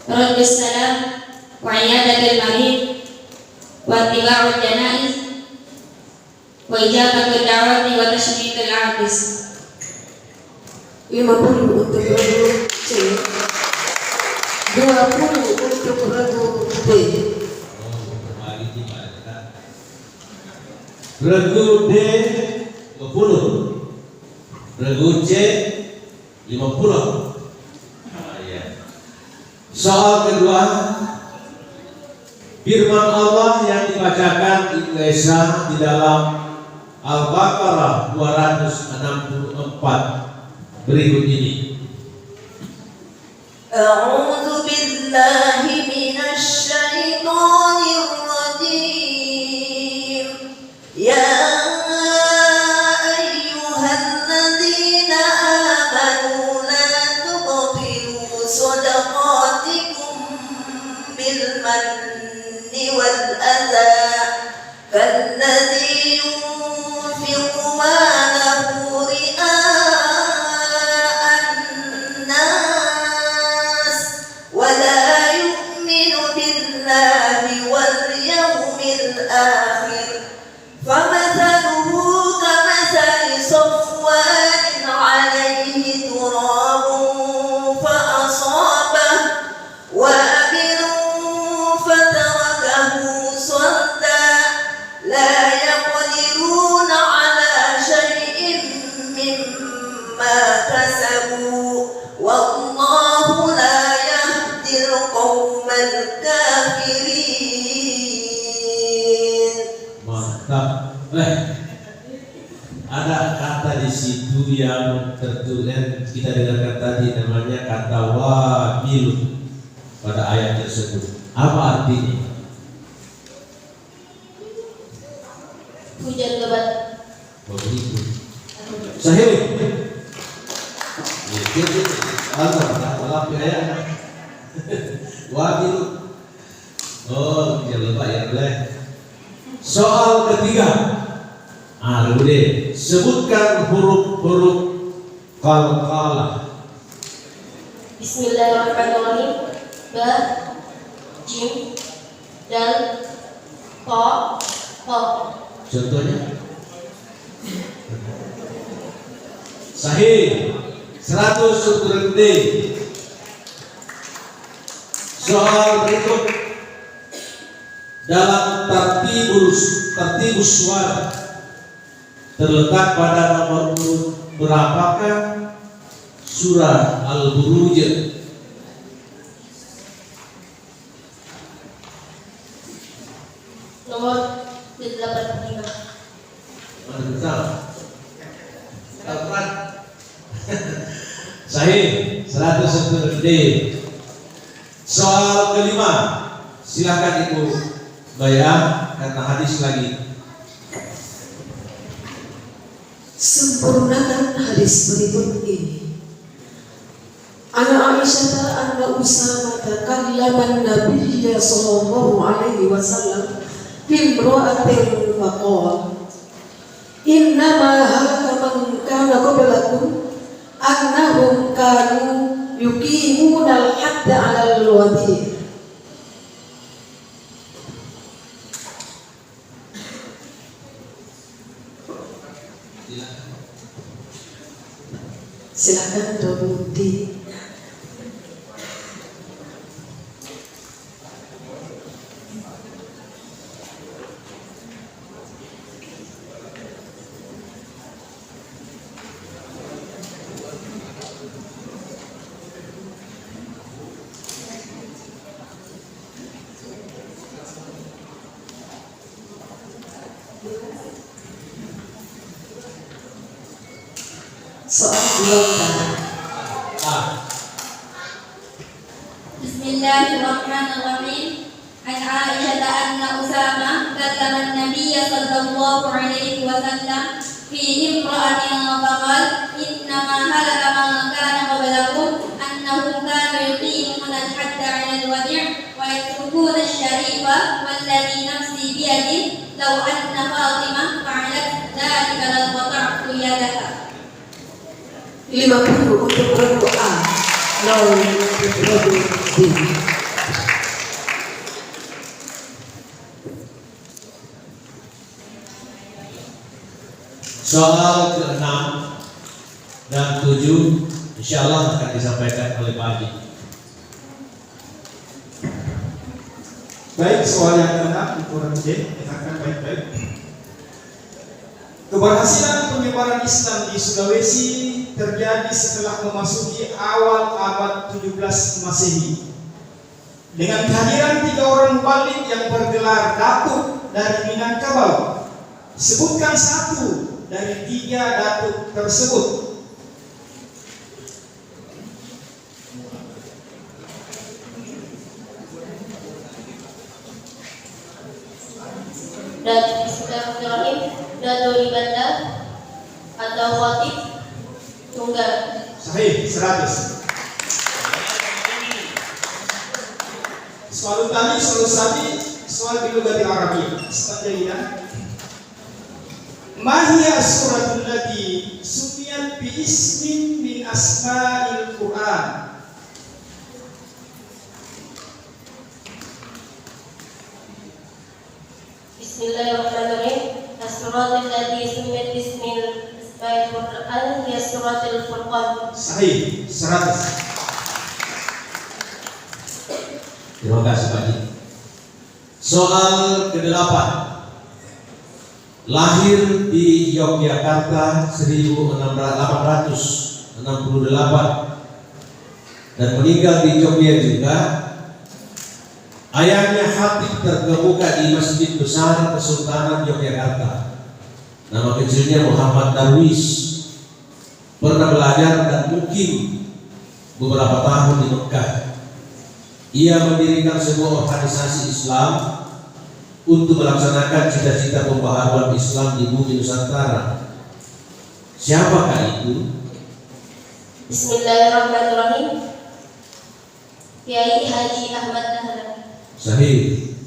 raddus salam wa iyadatul marid wa ittiba'ul janaiz wa ijabatul da'wati wa tashmitul 'abis. 50 untuk regu C, 20 untuk regu D. Berbagi tiga. Regu D 50, regu C 50. Ya. Soal kedua, firman Allah yang dibacakan Indonesia di dalam Al-Baqarah 264 berikut ini. أعوذ بالله من الشيطان الرجيم يا أيها الذين آمنوا لا تبطلوا صدقاتكم بالمن والأذى كالذي ينفق ماله رئاء الناس ولا يؤمن بالله واليوم الآخر فمثله كمثل صفوان عليه تراب فأصابه وابل فتركه صلدا لا يقدرون على شيء مما كسبوا والله لا يهدي القوم الكافرين. Mantap. Ada kata di situ yang tertulis kita dengarkan tadi, namanya kata wabil pada ayat tersebut. Apa artinya? Hujan lebat. Begitu. Sahih. Alhamdulillah ya. Wabil. Oh, hujan lebat ya boleh. Soal ketiga. Udah. Sebutkan huruf-huruf qalqalah. Bismillahirrahmanirrahim. Ba, jim, dal, ta, ta. Contohnya? Sahih. 100 untuk D. Soal berikut, dalam tartibus suara terletak pada nomor berapakah surah Al-Buruj? Nomor 85. Mana betul? Tepat. Sahih. 100 untuk D. Soal kelima, silakan Ibu bayar kata hadis lagi. Sempurnakan hadis berikut ini. Ana Aisyah anna Usama takallama Nabi sallallahu alaihi wasallam fi imra'atin faqala innama halaka man kana qablakum annahum kanu yuqimuna al-hadda 'ala al-wadi'. Silakan terbukti. Soal belum Bismillahirrahmanirrahim. An Aisyah anna Usama kallama an-nabiy sallallahu alaihi wasallam fi imra'atin faqala inna ma halaka man kana qablakum annahum kanu yuqimuna al-hadda 'ala al-wadi' wa yatrukuna asy-syarifa walladhi nafsi bi yadihi law anna Fatimah fa'alat dzalika la qata'tu yadaha. 50 untuk regu A, 0 untuk regu B. Soal ke-6 dan 7 insyaallah akan disampaikan oleh Pak Haji. Baik, soal yang ke-6 ukuran D, dengarkan baik-baik. Keberhasilan penyebaran Islam di Sulawesi terjadi setelah memasuki awal abad 17 Masehi. Dengan kehadiran 3 orang mubalik yang bergelar datuk dari Minangkabau. Sebutkan satu dari 3 datuk tersebut. Dan Bismillahirrahmanirrahim. Datuk Ibadah atau Khatib Tunggal. Sahih, 100. Soal tadi, soal bilugatil Arabiyyah. Selanjutnya, Mahia suratul lati sumiyat bi ismin min asma'il Qur'an. Bismillahirrahmanirrahim. As-suratul lati sumiyat bismil asma'il Qur'an hiya suratul Furqan. Sahih, 100. Terima kasih Pak Haji. Soal ke-8. Lahir di Yogyakarta 1868 dan meninggal di Jogja juga. Ayahnya Khatib terkemuka di Masjid Besar Kesultanan Yogyakarta. Nama kecilnya Muhammad Darwis. Pernah belajar dan mukim beberapa tahun di Mekah. Ia mendirikan sebuah organisasi Islam untuk melaksanakan cita-cita pembaharuan Islam di bumi Nusantara. Siapakah itu? Bismillahirrahmanirrahim. Kiai Haji Ahmad Dahlan. Sahih.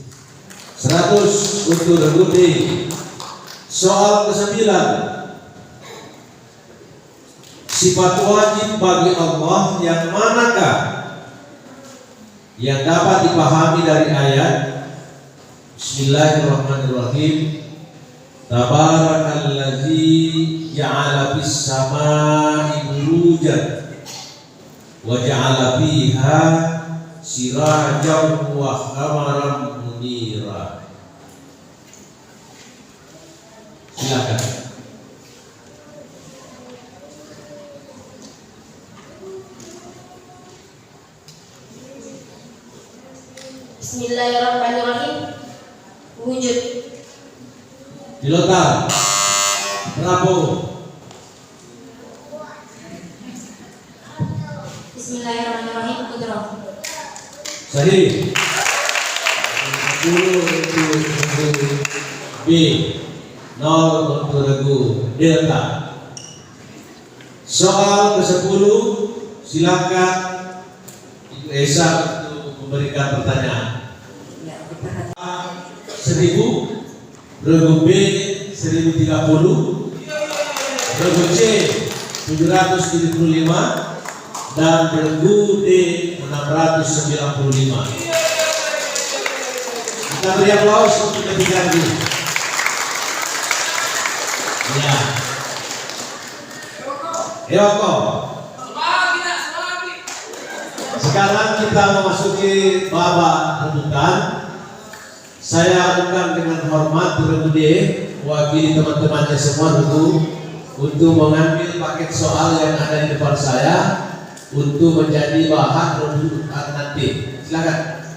100 untuk Reguti. Soal ke-9. Sifat wajib bagi Allah yang manakah yang dapat dipahami dari ayat Bismillahirrahmanirrahim. Tabarakalladzi ja'ala fis samaa'i burujan wa ja'ala fiha sirajan wa qamaran munira. Silakan. Bismillahirrahmanirrahim. Wujud. Dilotar. Prabowo. Bismillahirrahmanirrahim. Qudrah. Sahih. 10 untuk B, 0 untuk Regu Delta. Soal ke-10, silakan Ibu Esa untuk memberikan pertanyaan. 1000, Regu B 1030, Regu C 775, dan Regu D 695. Kita beri aplaus untuk ketiga ini. Ya. Yoko. Sekarang kita memasuki babak rebutan. Saya akan dengan hormat Regu wakili teman-temannya semua dulu untuk mengambil paket soal yang ada di depan saya untuk menjadi bahan rebutan nanti. Silakan.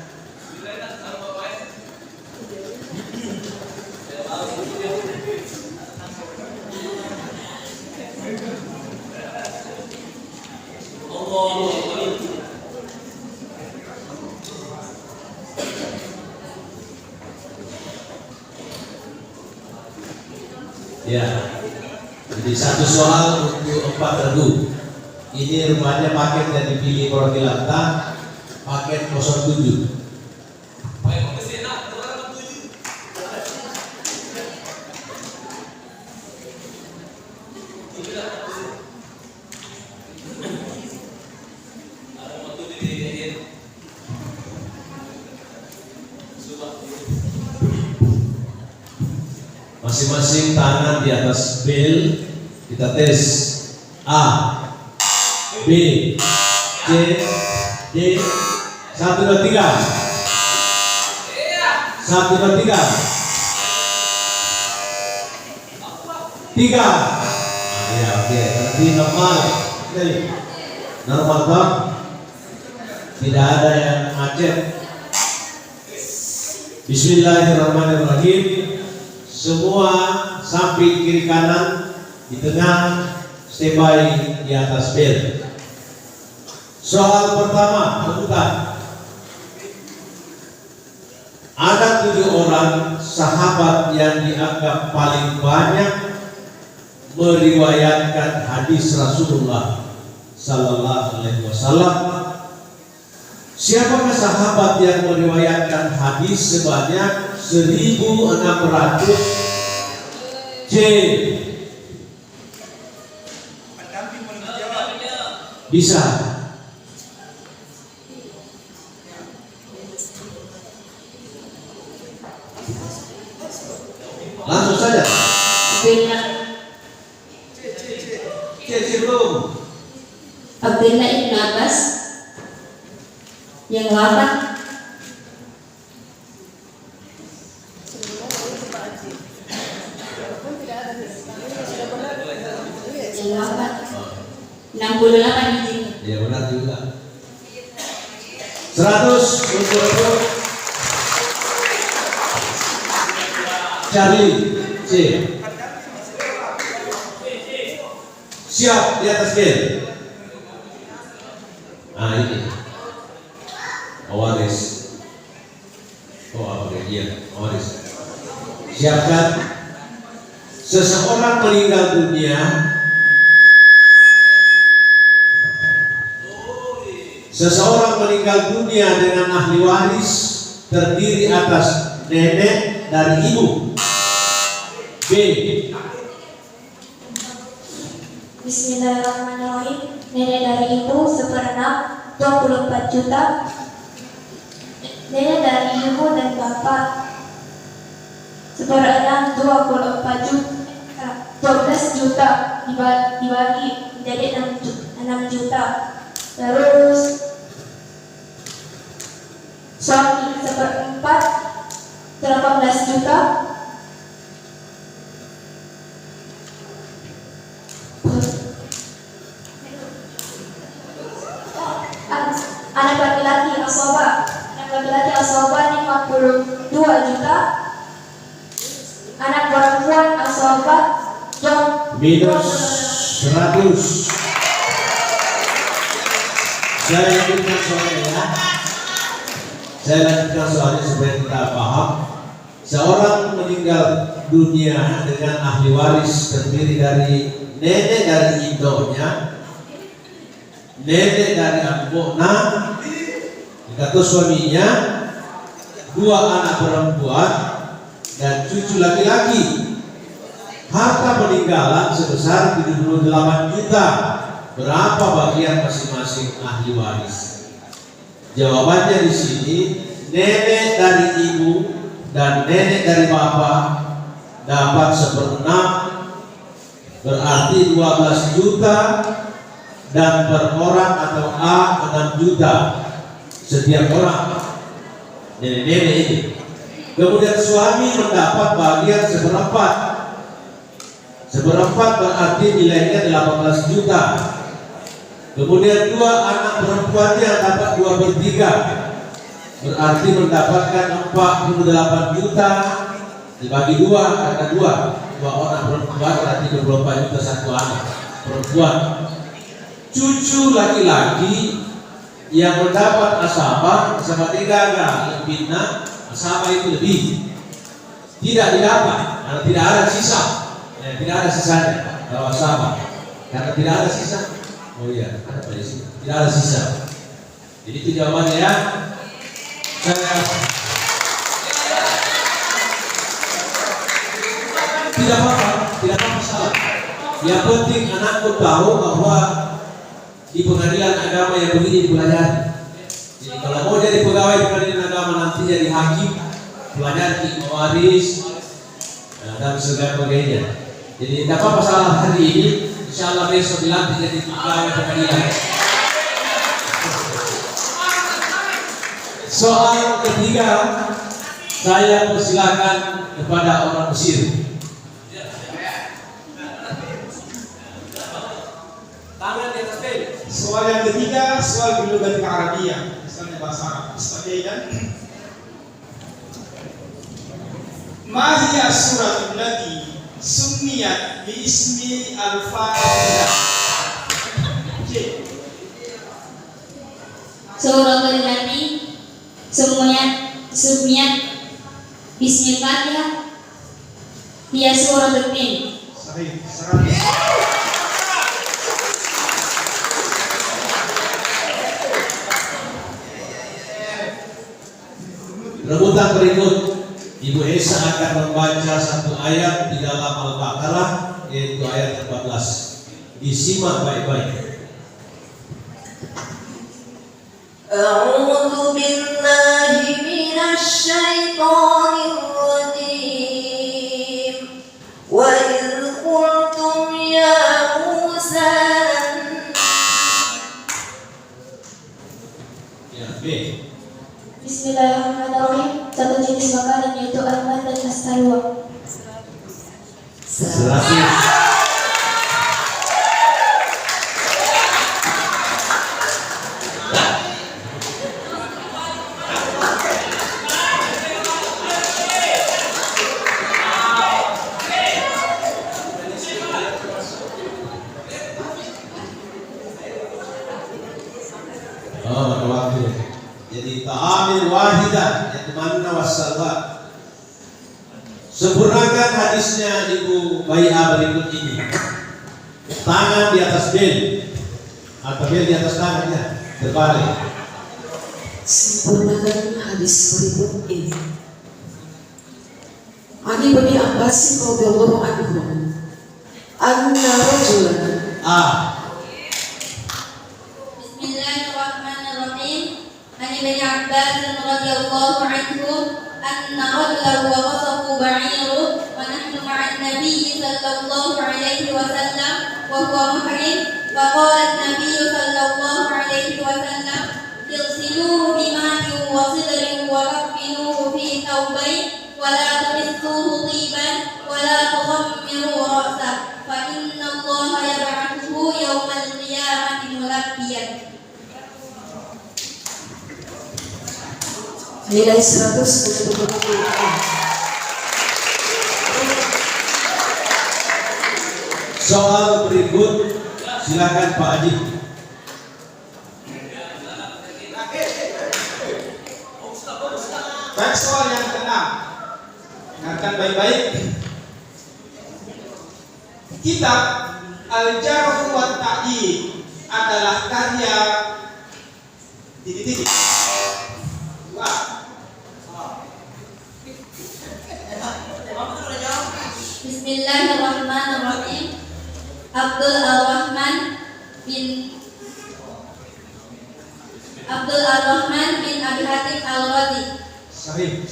Ya. Jadi satu soal untuk 4 regu. Ini rupanya paket yang dipilih perwakilan paket 07. Masing-masing tangan di atas bel, kita tes A, B, C, D, 1, 2, 3. 1, 2, 3. 3. Ya, oke. Berarti normal. Oke. Normal toh? Tidak ada yang macet. Bismillahirrahmanirrahim. Semua samping kiri kanan di tengah, standby di atas bel. Soal pertama, rebutan. Ada 7 orang sahabat yang dianggap paling banyak meriwayatkan hadis Rasulullah Sallallahu Alaihi Wasallam. Siapakah sahabat yang meriwayatkan hadis sebanyak 1.600? C. Bisa. Langsung saja. Abdullah Belum. Abdullah ibn Abbas. Yang 8. Yang 8. 68 di sini. Ya benar juga. 100 untuk Charlie C. Siap di atas bel. Nah ini Awaris. Oh apa dia? Awaris. Siapkan. Seseorang meninggal dunia. Seseorang meninggal dunia dengan ahli waris terdiri atas nenek dan ibu. B. Bismillahirrahmanirrahim. Nenek dari ibu 1/6 24 juta. Nenek dari ibu dan bapak 1/6 24 juta. 12 juta dibagi menjadi 6 juta. Terus suami 1/4 18 juta. Anak laki-laki asoba 52 juta. Anak perempuan asoba minus 100. Saya lanjutkan soalnya. Saya lanjutkan soalnya supaya kita paham. Seorang meninggal dunia dengan ahli waris terdiri dari nenek dari ibunya, nenek dari abunya, atau suaminya, 2 anak perempuan dan cucu laki-laki. Harta peninggalan sebesar 78 juta. Berapa bagian masing-masing ahli waris? Jawabannya di sini, nenek dari ibu dan nenek dari bapak dapat 1/6, berarti 12 juta, dan per orang atau A 6 juta setiap orang. Nenek-nenek ini. Kemudian suami mendapat bagian 1/4. 1/4 berarti nilainya 18 juta. Kemudian 2 anak perempuannya dapat 2/3, berarti mendapatkan 48 juta dibagi 2 karena 2 orang perempuan berarti 24 juta satu anak perempuan. Cucu laki-laki yang mendapat asabah sama 3 lebih, asabah itu lebih tidak didapat karena tidak ada sisa. Tidak ada sisanya kalau sama. Karena tidak ada sisa. Oh iya, ada pada sini. Tidak ada sisa. Jadi itu jawabannya ya. Tidak apa-apa salah. Yang penting anakku tahu bahwa di pengadilan agama yang begini dipelajari. Jadi kalau mau jadi pegawai pengadilan agama nanti jadi hakim, pelajari mewaris dan sebagainya. Jadi tidak apa-apa salah hari ini. Insya Allah besok dilantik jadi pegawai pengadilan. Soal ketiga, saya persilakan kepada orang Mesir. Tangan di atas bel. Soal yang ketiga, soal bilogatil Arabiyah, misalnya bahasa Arab. Sebagainya. Ma hiya suratul lati summiyat bi ismi al-Fatihah. Suratul Lati Sumiyat Bismillahirrahmanirrahim. Hiya suratul Tin. Sahih. Rebutan berikut, Ibu Esa akan membaca satu ayat di dalam Al-Baqarah, yaitu ayat 14. Disimak baik-baik. أعوذ بالله من الشيطان الرجيم وإذ قلتم يا موسى Ya, B. Bismillahirrahmanirrahim. Satu jenis makanan yaitu almand dan astarwa. Serasi. Oh, ada waktu. Jadi ta'amil wahidah, yaitu manna wassalwa. Sempurnakan hadisnya Ibu Bai'ah berikut ini. Tangan di atas bel atau bel di atas tangannya terbalik. Sempurnakan hadis berikut ini. Ani bin Abbas radhiyallahu anhu anna rajulan Bismillahirrahmanirrahim. An Ibnu Abbas radhiyallahu anhu anna rajulan waqasahu ba'iru wa nahnu ma'an nabiy sallallahu alaihi wasallam wa huwa muhrim wa qala an-nabiy sallallahu alaihi wasallam igsiluhu bima'in wa sidrin wa kaffinuhu fi thawbayn wa la tumissuhu tiban wa la tughammiru ra'sah fa inna Allaha yab'athuhu yawmal qiyamati mulabbiyan. nilai 100 untuk buku. Soal berikut, silakan Pak Haji. Baik, soal yang ke-6. Dengarkan baik-baik. Kitab Al-Jarh wa Ta'dil adalah karya titik-titik. Bismillahirrahmanirrahim. Abdul Ar-Rahman bin Abi Hatim Al-Razi. Sahih.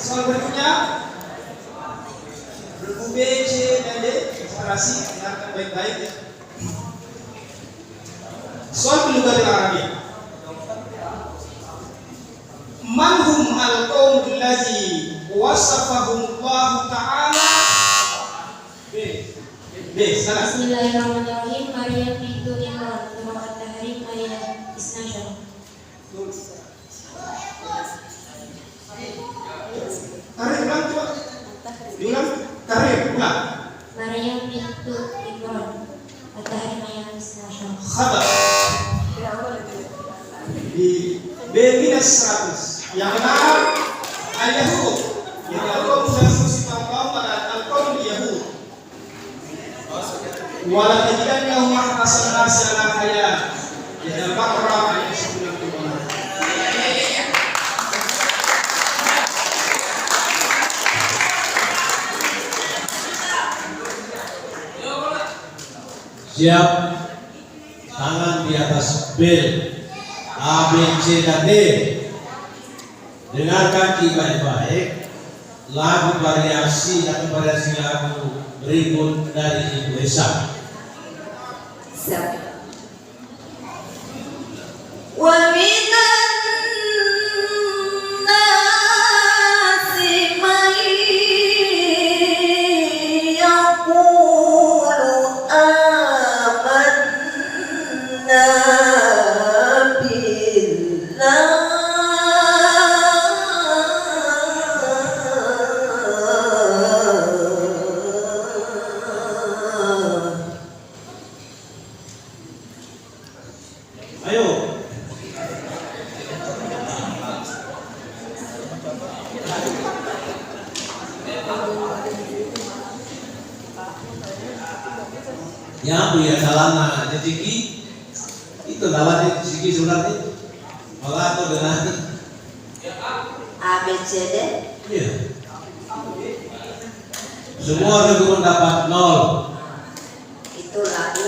Soal berikutnya, buku B, C, dan D, inspirasi, dengarkan baik-baik ya. Soal bilogatil Arabiyah. Man hum al-qaum allazi wasafahum Allah Ta'ala. B, salah. Bismillahirrahmanirrahim. Maryam bintu Imran, Imam Tahrim ayat 12. Tarik ulang coba. Diulang. Tarik ulang. Maryam bintu Imran, Tahrim ayat 12. Khabar. Di B minus 100. Yang benar Al-Yahud. Jadi al-qaum langsung sifat kaum pada al-qaum Yahud. Wala tajidannahum ahsanan nasi ala hayat. Jadi Al-Baqarah ayat 95. Siap, tangan di atas bel A, B, C, dan D. Dengarkan baik-baik lagu variasi atau variasi lagu berikut dari Ibu Esa. Siap. Wa minan nasi man yaqulu amanna Ayo. Ya, Bu ya salana rezeki itu lawan rezeki sebenarnya. Malah itu dengan A B C D. iya. Semua negara dapat 0. Itu lagu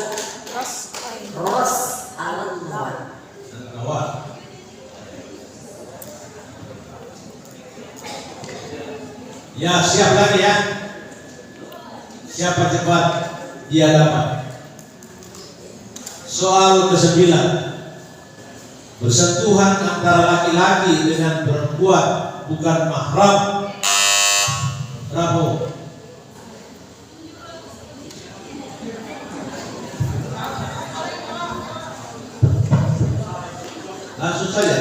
Ros Al-Nawat. Awal. Ya, siap lagi ya. Siapa cepat dia dapat. Soal ke-9. Bersentuhan antara laki-laki dengan perempuan bukan mahram. Bravo. Langsung saja.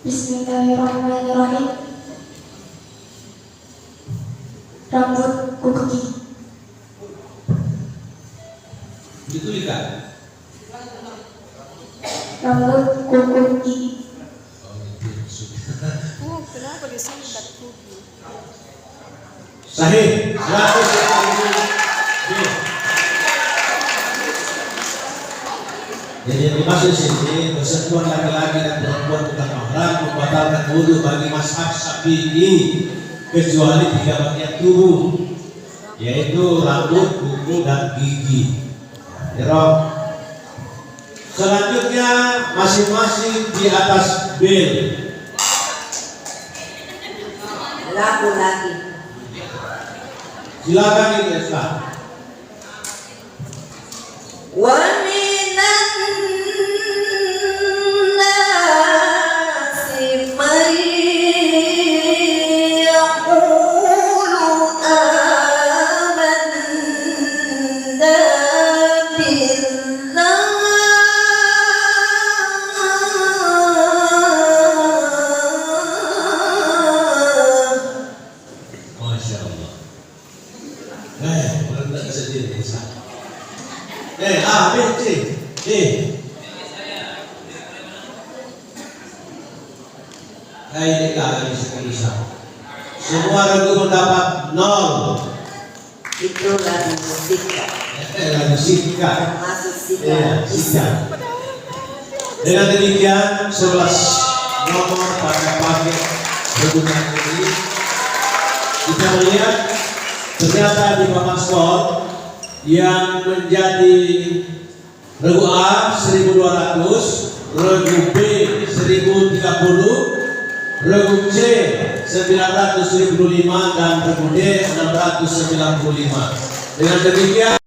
Bismillahirrahmanirrahim. Rambut kuku gigi. Dituliskan. Rambut kuku gigi. Kenapa disingkat kuku? Sahih. 100. Jadi yang dimaksud sini bersentuhan laki-laki dan perempuan bukan mahram membatalkan wudhu bagi mazhab Syafi'i kecuali 3 bagian tubuh, yaitu rambut, kuku, dan gigi. Terus selanjutnya masing-masing di atas bel. Lagu lagi. Silakan Ibu Esa. Wa minan nasi man yaqulu amanna billah. Masya Allah. Boleh tak sendiri Esa. A, B, C, D. Ini kali sekali sama. Semua lagu mendapat 0. Itu lagu musik, Lagu sikat. termasuk Ya, sikat. sikat. Dengan demikian 11 nomor pada paket hubungan ini kita melihat ternyata di papan skor yang menjadi regu A 1200, regu B 1030, regu C 905 dan regu D 695. Dengan demikian